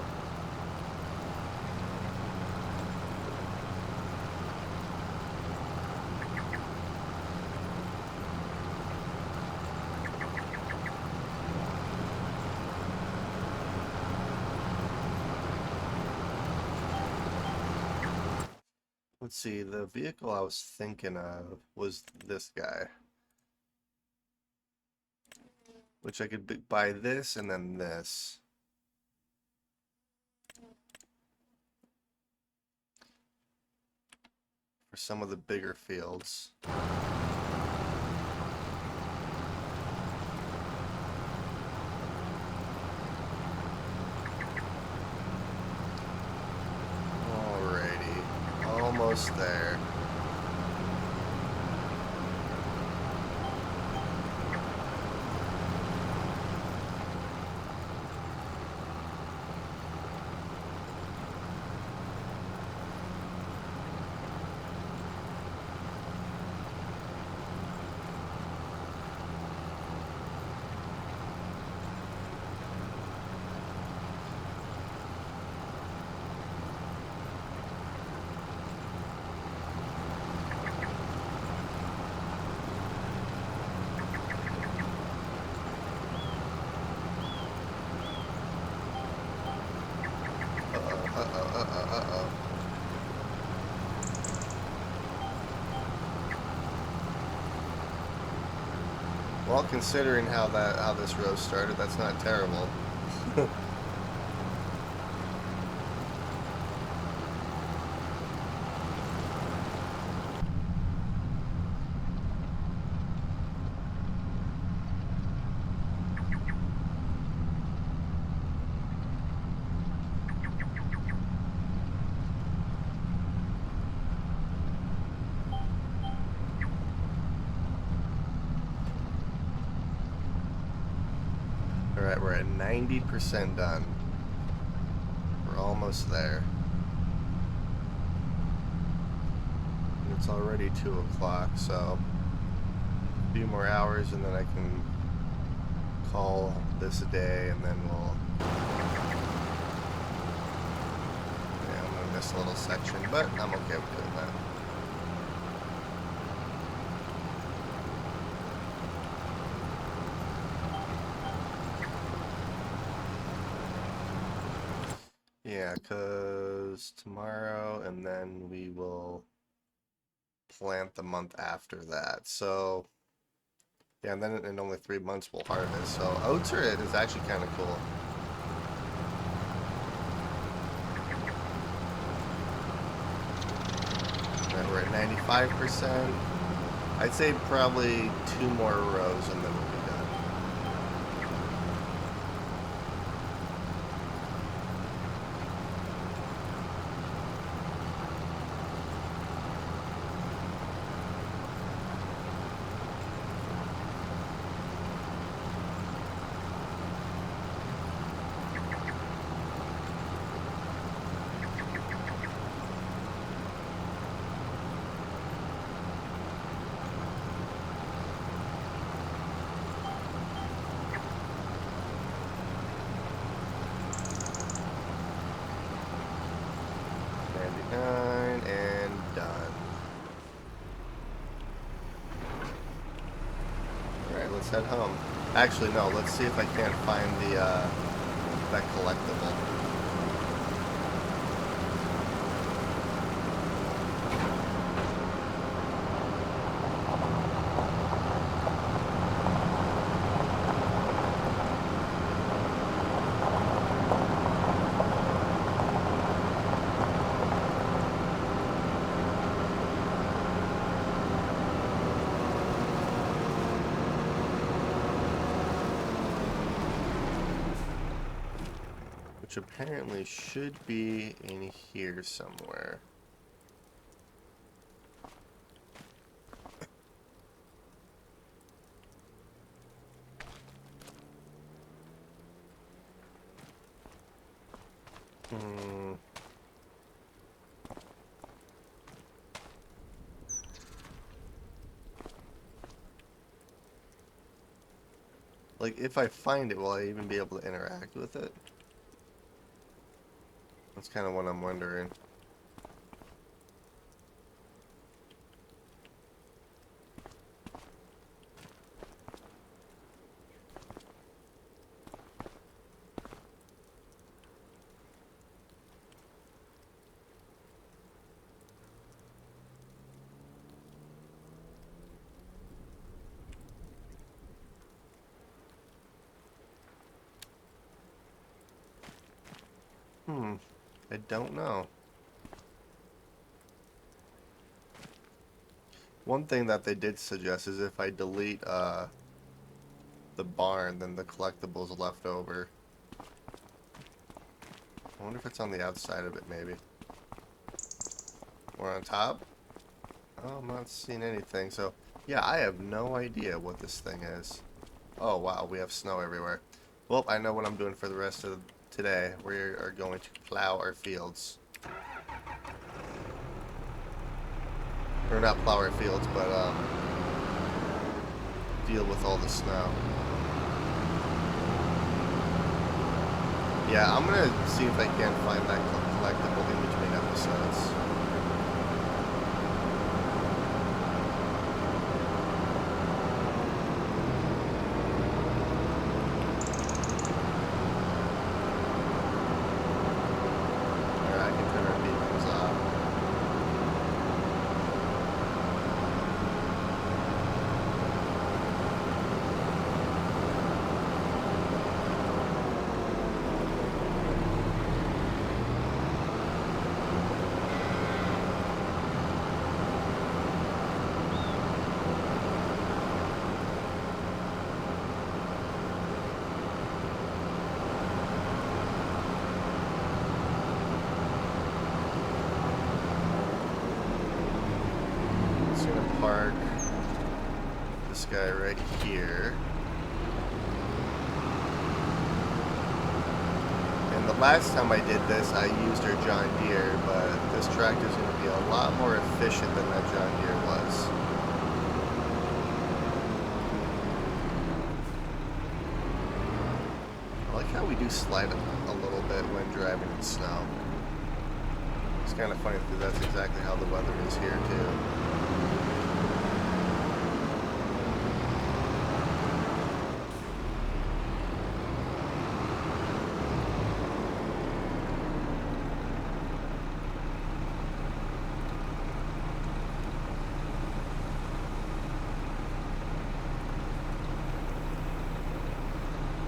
Let's see, the vehicle I was thinking of was this guy. Which I could buy this and then this. For some of the bigger fields. almost there. Well, considering how this row started, that's not terrible. Alright, we're at 90% done. We're almost there. And it's already 2 o'clock, so a few more hours and then I can call this a day, and then we'll... Yeah, I'm gonna miss a little section, but I'm okay with doing that. Yeah, because tomorrow, and then we will plant the month after that. So, yeah, and then in only 3 months we'll harvest. So, oats are it is actually kind of cool. Right, we're at 95%. I'd say probably 2 more rows and then we'll be done. And done. Alright, let's head home. Actually, no, let's see if I can't find the, that collectible. Which apparently should be in here somewhere. Like, if I find it, will I even be able to interact with it? That's kind of what I'm wondering. I don't know. One thing that they did suggest is if I delete the barn, then the collectibles are left over. I wonder if it's on the outside of it, maybe. We're on top. Oh, I'm not seeing anything. So, yeah, I have no idea what this thing is. Oh, wow, we have snow everywhere. Well, I know what I'm doing for the rest of today. We are going to plow our fields. Or not plow our fields, but deal with all the snow. Yeah, I'm gonna see if I can find that collectible in between episodes. Alright, I can turn our beacons off. Just gonna park this guy right here. And the last time I did this, I used our John Deere, but this tractor is going to be a lot more efficient than that John Deere was. I like how we do slide a little bit when driving in snow. It's kind of funny because that's exactly how the weather is here too.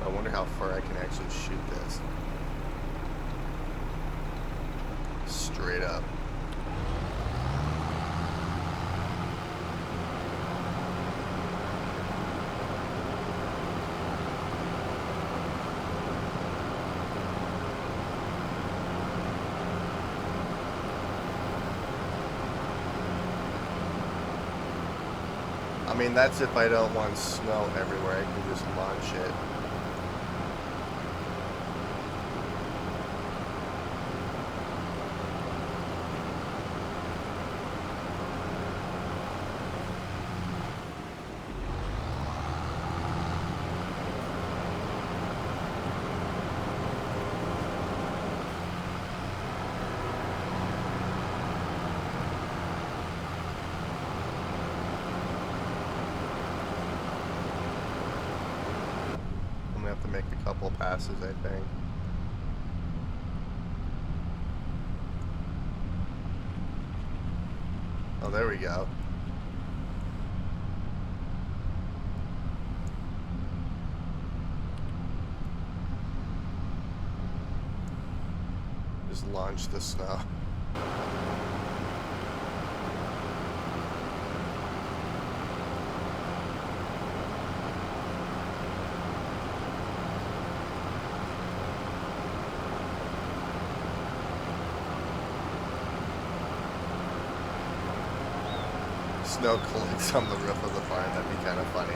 I wonder how far I can actually shoot this. Straight up. I mean, that's if I don't want snow everywhere. I can just launch it. Have to make a couple passes, I think. Oh, there we go. Just launch the snow. Snow collects on the roof of the barn. That'd be kind of funny.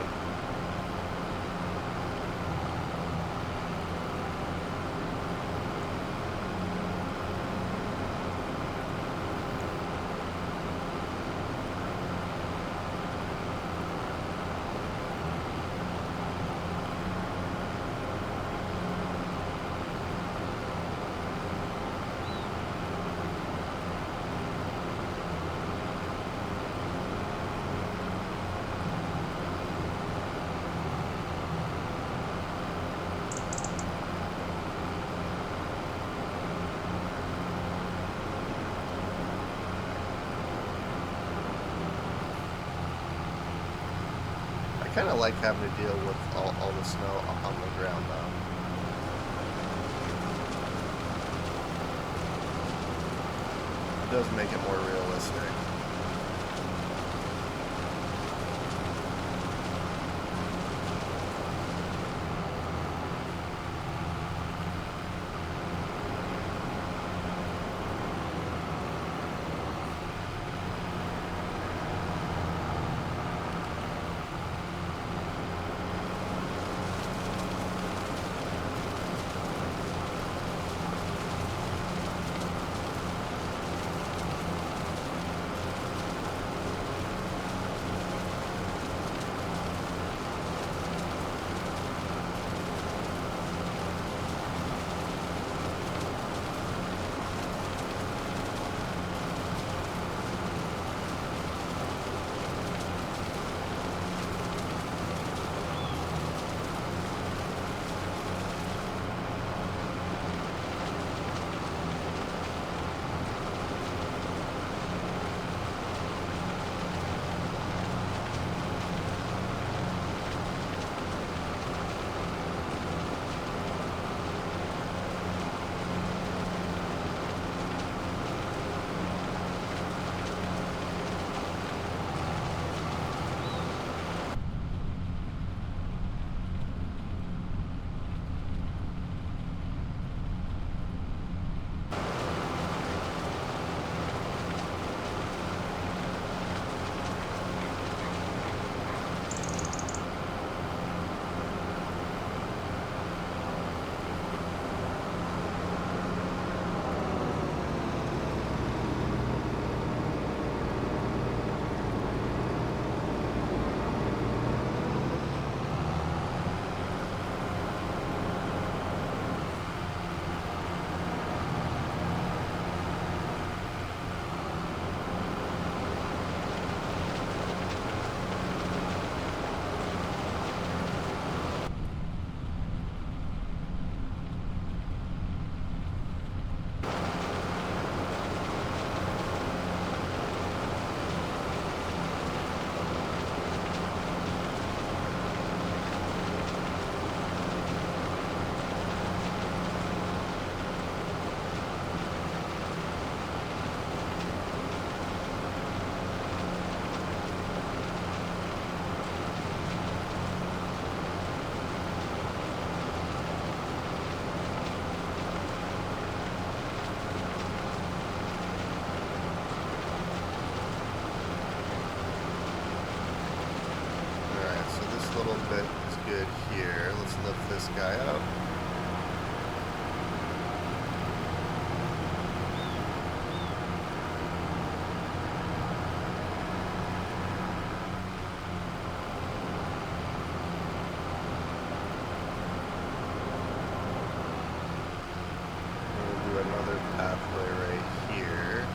I kind of like having to deal with all the snow on the ground, though. It does make it more realistic. little bit good here. Let's lift this guy up. We'll do another pathway right here.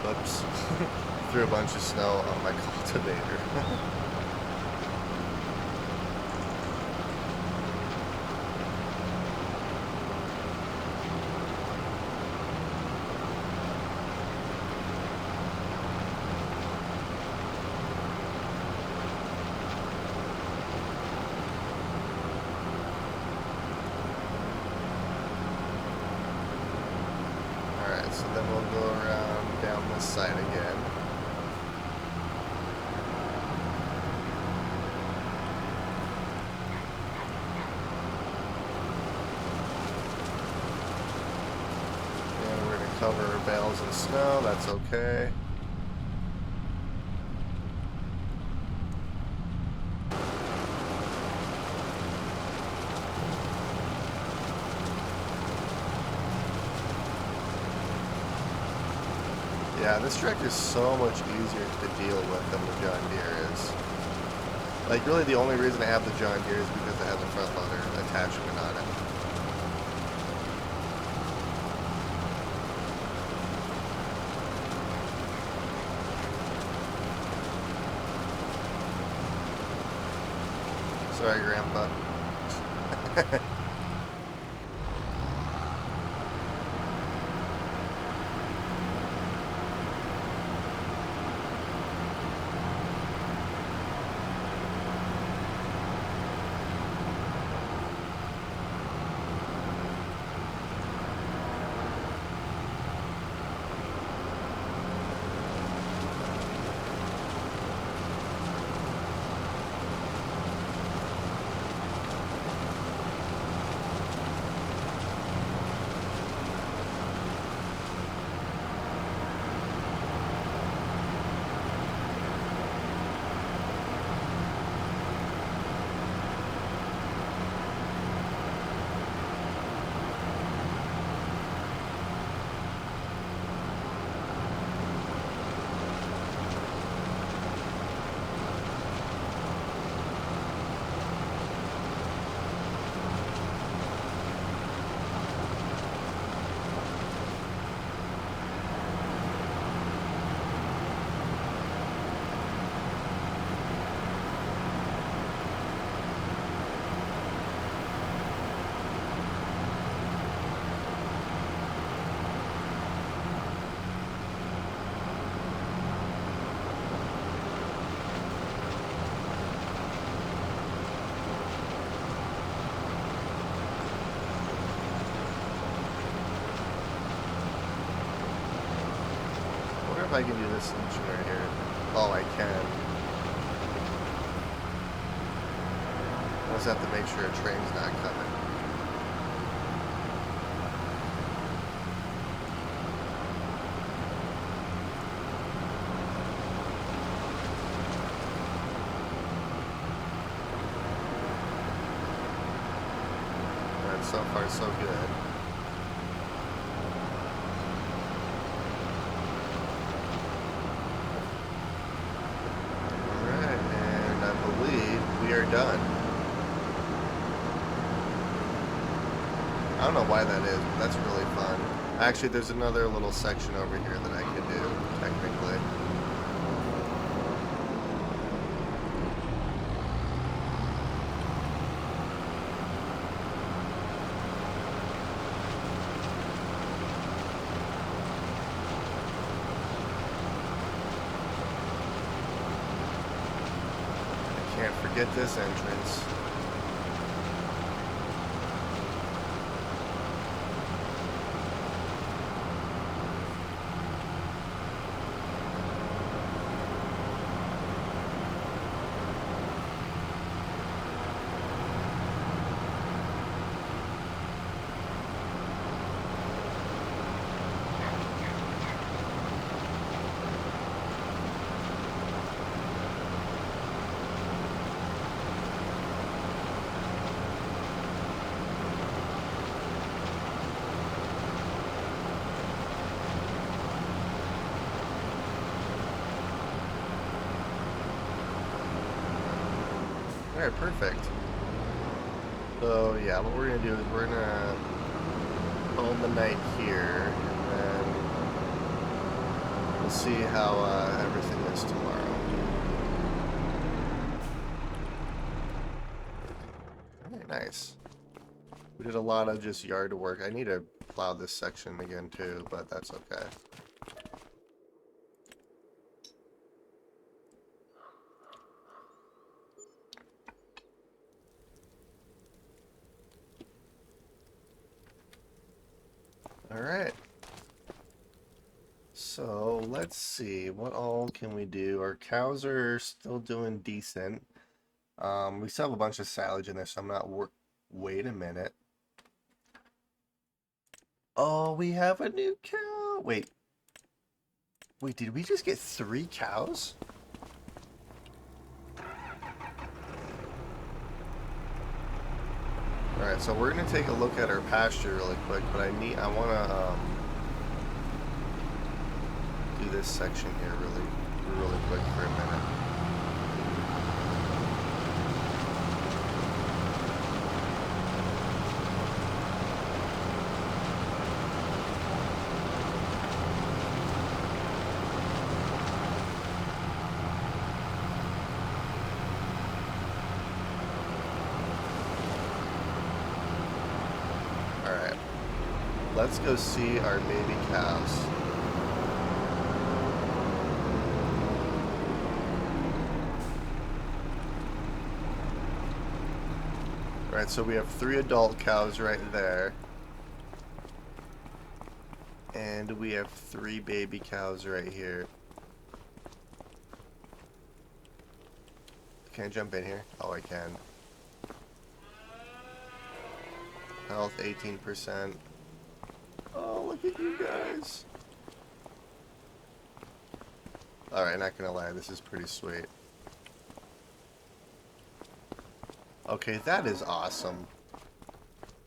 Oops. Threw a bunch of snow on my cultivator. Alright, so then we'll go around down this side again. And we're going to cover our bales in snow, that's okay. Yeah, this tractor is so much easier to deal with than the John Deere is. Like, really the only reason I have the John Deere is because it has a front loader attachment on it. Sorry, Grandpa. If I can do this engine right here. Oh, I can. I just have to make sure a train's not coming. So far, so good. Alright, and I believe we are done. I don't know why that is, but that's really fun. Actually, there's another little section over here that I could do, technically. Can't forget this entrance. Alright, perfect. So yeah, what we're gonna do is we're gonna call the night here, and then we'll see how everything is tomorrow. Alright, nice. We did a lot of just yard work. I need to plow this section again too, but that's okay. Alright. So, let's see. What all can we do? Our cows are still doing decent. We still have a bunch of silage in there, so I'm not Wait a minute. Oh, we have a new cow. Wait, did we just get 3 cows? Alright, so we're gonna take a look at our pasture really quick, but I wanna do this section here really quick for a minute. Alright, let's go see our baby cows. Alright, so we have 3 adult cows right there. And we have 3 baby cows right here. Can I jump in here? Oh, I can. Health 18%. Oh, look at you guys. Alright, not gonna lie, this is pretty sweet. Okay, that is awesome.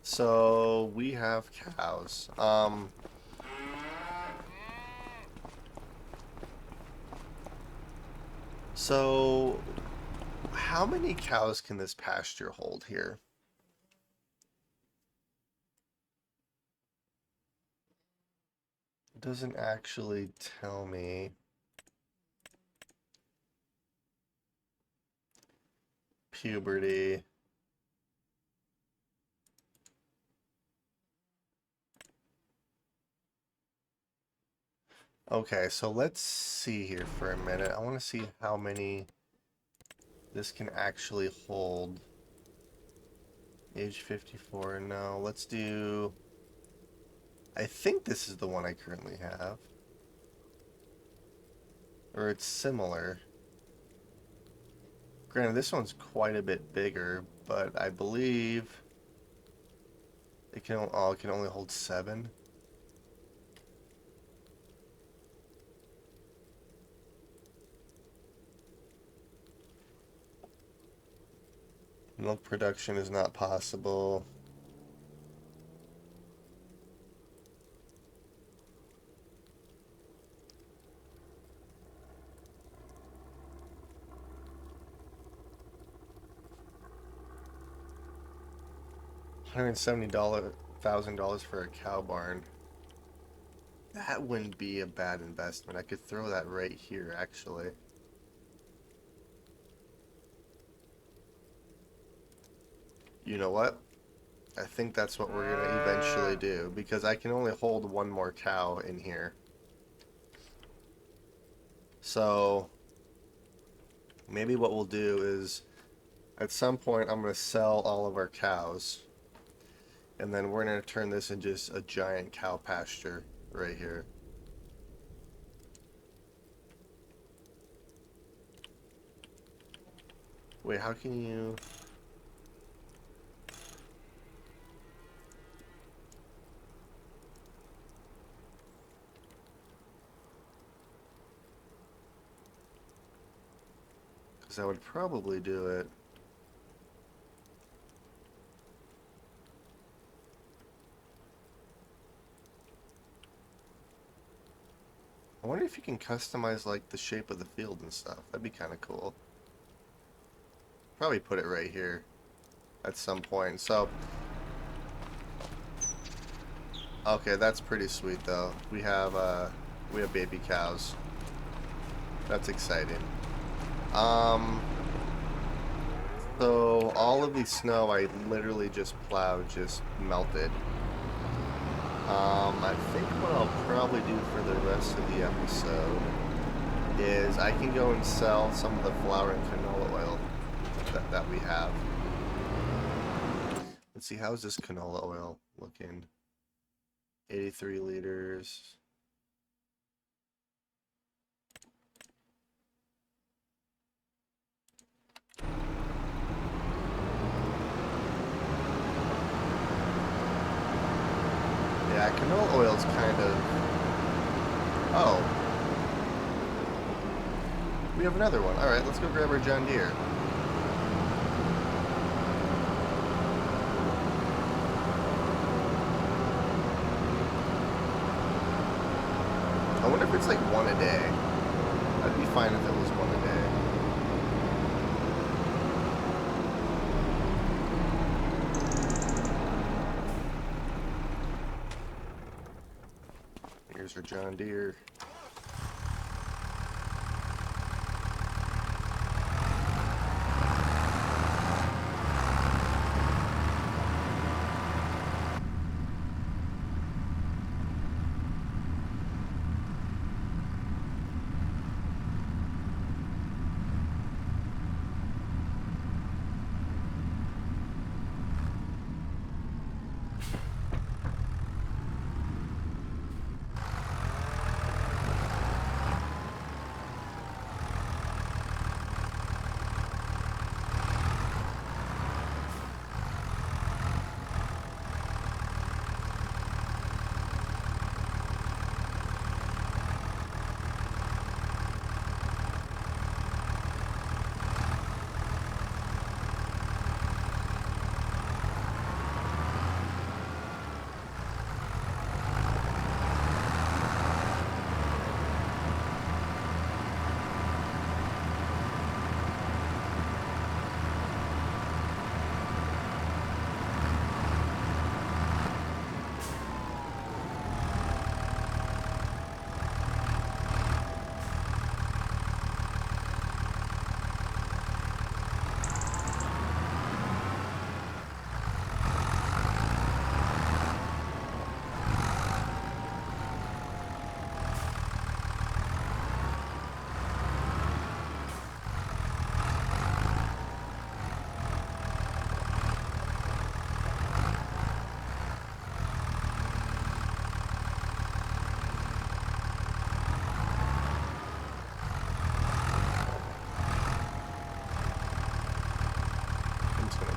So, we have cows. So, how many cows can this pasture hold here? It doesn't actually tell me. Puberty. Okay, so let's see here for a minute. I want to see how many this can actually hold. Age 54. No, let's do... I think this is the one I currently have. Or it's similar. Granted, this one's quite a bit bigger, but I believe it can, it can only hold 7. Milk production is not possible. $170,000 for a cow barn. That wouldn't be a bad investment. I could throw that right here, actually. You know what? I think that's what we're gonna eventually do, because I can only hold one more cow in here. So maybe what we'll do is at some point I'm gonna sell all of our cows, and then we're gonna turn this into just a giant cow pasture right here. Wait, how can you... Because I would probably do it. I wonder if you can customize like the shape of the field and stuff. That'd be kind of cool. Probably put it right here at some point. So, okay, that's pretty sweet though. We have baby cows. That's exciting. So all of the snow I literally just plowed just melted. I think what I'll probably do for the rest of the episode is I can go and sell some of the flour and canola oil that we have. Let's see, how's this canola oil looking? 83 liters. Yeah, canola oil's kind of... Oh. We have another one. Alright, let's go grab our John Deere. I wonder if it's like one a day. I'd be fine if it was one a day. Here's our John Deere.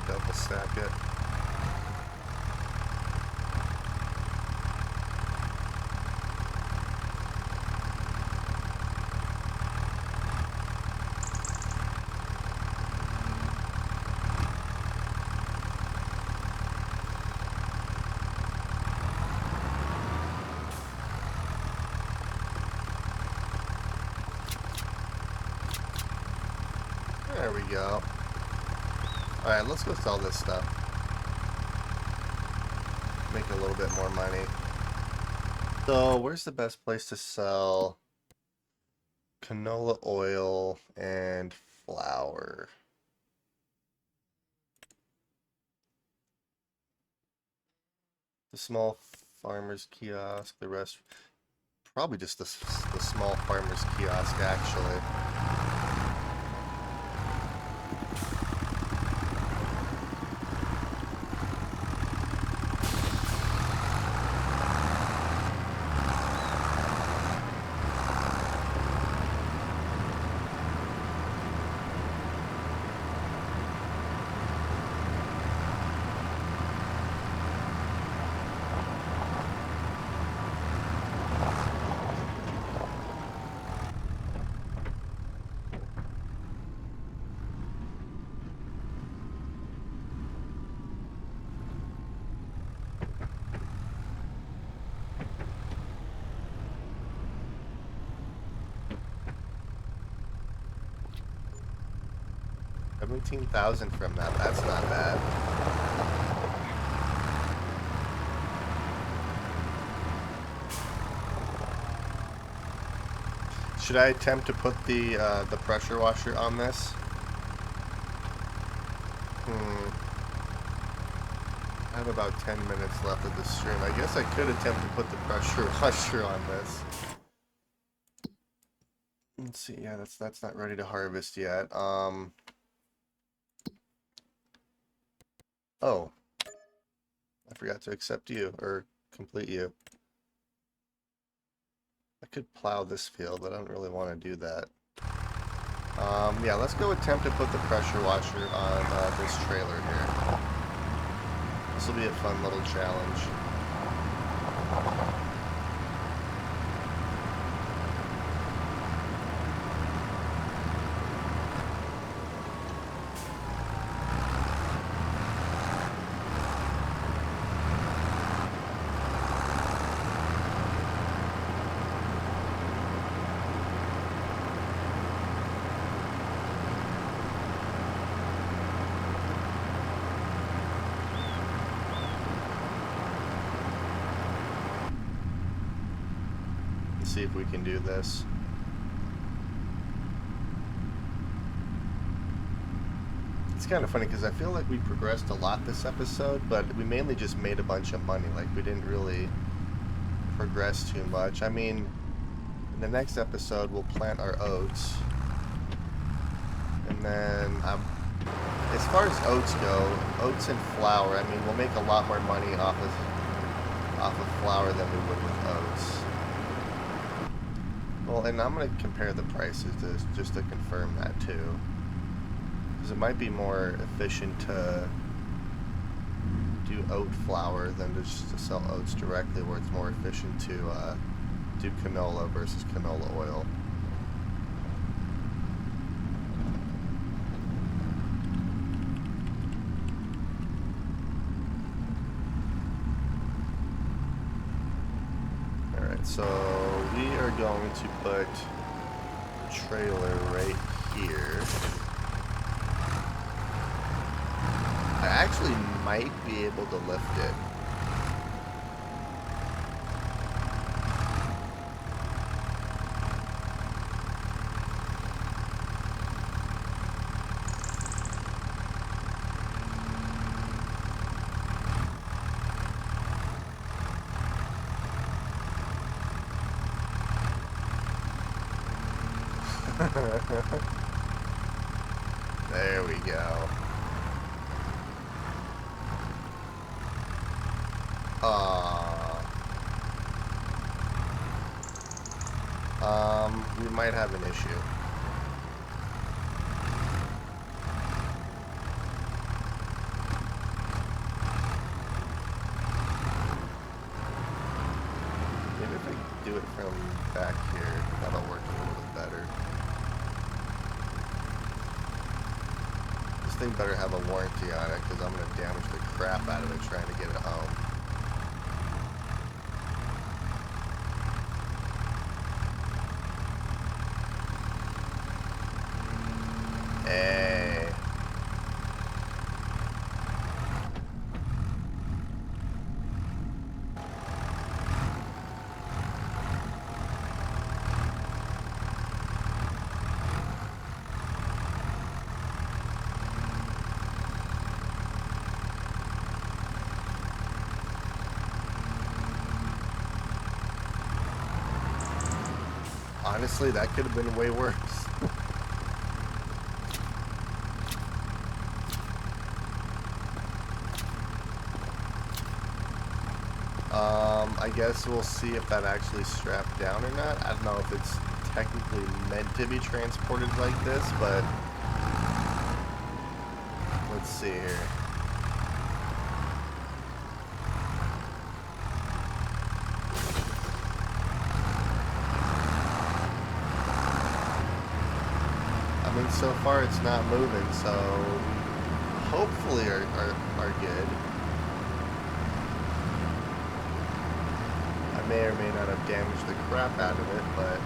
Double stack it. There we go. Alright, let's go sell this stuff. make a little bit more money. So, where's the best place to sell canola oil and flour? The small farmer's kiosk, the rest, probably just the small farmer's kiosk, actually. $17,000 from that. That's not bad. Should I attempt to put the pressure washer on this? I have about 10 minutes left of the stream. I guess I could attempt to put the pressure washer on this. Let's see. Yeah, that's not ready to harvest yet. Oh, I forgot to accept you or complete you. I could plow this field, but I don't really want to do that. Yeah, let's go attempt to put the pressure washer on this trailer here. This will be a fun little challenge. See if we can do this. It's kind of funny because I feel like we progressed a lot this episode, but we mainly just made a bunch of money. Like, we didn't really progress too much. I mean, in the next episode, we'll plant our oats. And then, as far as oats go, oats and flour, I mean, we'll make a lot more money off of flour than we would with oats. Well, and I'm going to compare the prices just to confirm that too. Because it might be more efficient to do oat flour than just to sell oats directly, where it's more efficient to do canola versus canola oil. Alright, so we are going to put the trailer right here. I actually might be able to lift it. There we go. We might have an issue. Maybe if I do it from back here, that'll work a little bit better. This thing better have a warranty on it, because I'm going to damage the crap out of it trying to get it home. Hey. Honestly, that could have been way worse. I guess we'll see if that actually strapped down or not. I don't know if it's technically meant to be transported like this, but let's see here. I mean, so far it's not moving, so hopefully are good. I may or may not have damaged the crap out of it, but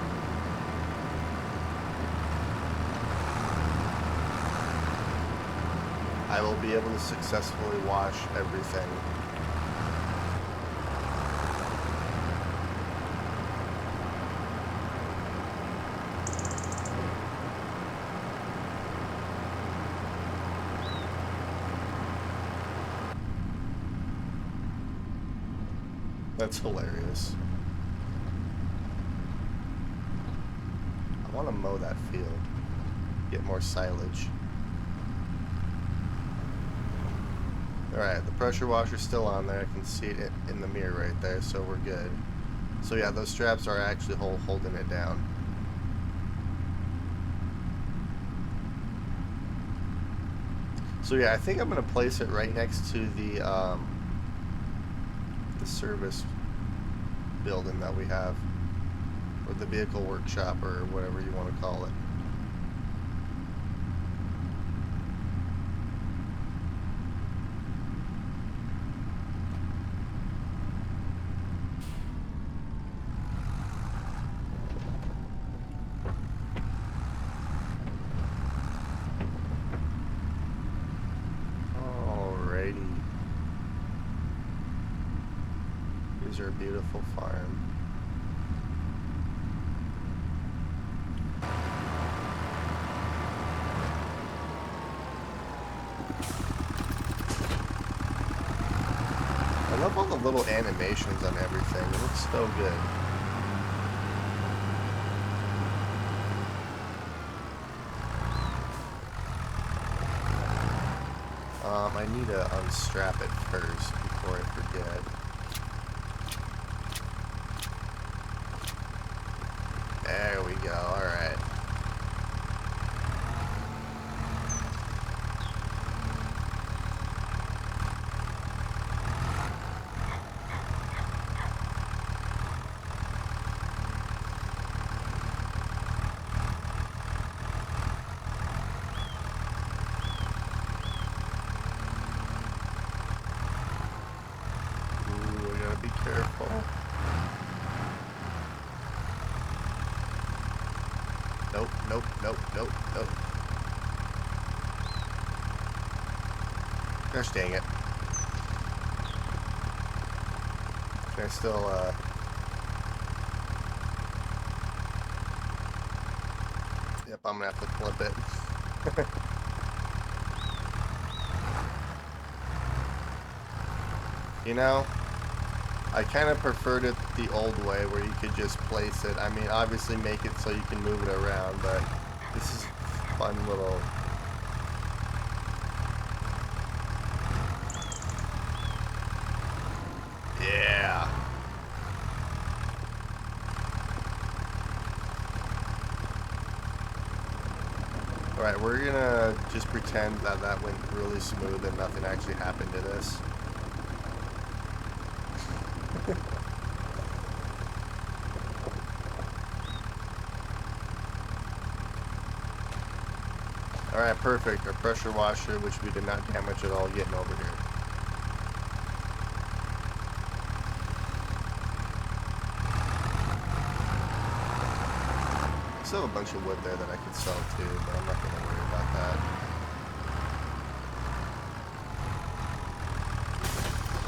I will be able to successfully wash everything. That's hilarious. I want to mow that field. Get more silage. Alright, the pressure washer's still on there. I can see it in the mirror right there, so we're good. So yeah, those straps are actually holding it down. So yeah, I think I'm going to place it right next to the service building that we have, or the vehicle workshop, or whatever you want to call it. Here's our beautiful farm. I love all the little animations on everything. It looks so good. I need to unstrap it first before I forget. There we go, alright. Ooh, we gotta be careful. Nope, nope, nope, nope, nope. Gosh dang it. Can I still, Yep, I'm gonna have to flip it. You know, I kind of preferred it the old way where you could just place it. I mean, obviously make it so you can move it around, but this is fun little... Yeah! Alright, we're gonna just pretend that that went really smooth and nothing actually happened to this. Alright, perfect. Our pressure washer, which we did not damage at all, getting over here. I still have a bunch of wood there that I could sell too, but I'm not going to worry about that.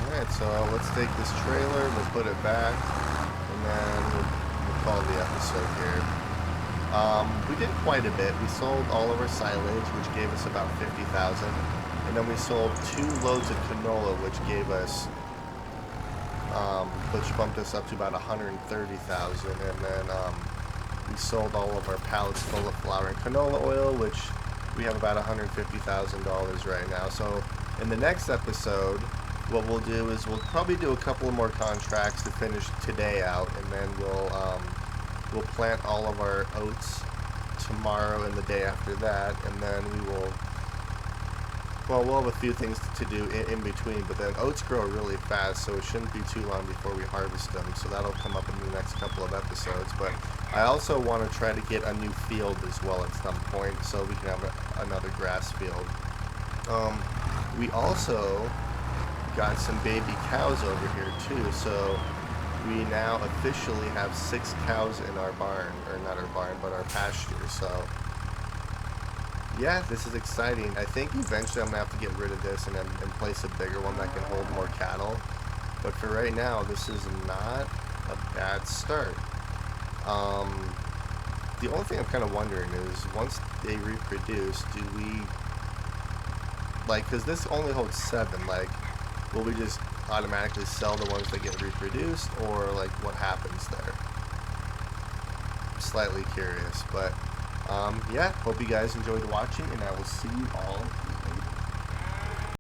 Alright, so let's take this trailer, we'll put it back, and then we'll call the episode here. We did quite a bit. We sold all of our silage, which gave us about 50,000, and then we sold 2 loads of canola, which gave us, which bumped us up to about 130,000, and then we sold all of our pallets full of flour and canola oil, which we have about $150,000 right now. So in the next episode, what we'll do is we'll probably do a couple more contracts to finish today out, and then we'll plant all of our oats tomorrow and the day after that, and then we'll have a few things to do in between, but then oats grow really fast, so it shouldn't be too long before we harvest them, so that'll come up in the next couple of episodes. But I also want to try to get a new field as well at some point, so we can have another grass field. We also got some baby cows over here too, so we now officially have 6 cows in our barn, or not our barn, but our pasture. So yeah, this is exciting. I think eventually I'm gonna have to get rid of this and place a bigger one that can hold more cattle. But for right now, this is not a bad start. The only thing I'm kind of wondering is, once they reproduce, do we, like, because this only holds 7, like, will we just automatically sell the ones that get reproduced, or like what happens there? I'm slightly curious, but yeah, hope you guys enjoyed watching, and I will see you all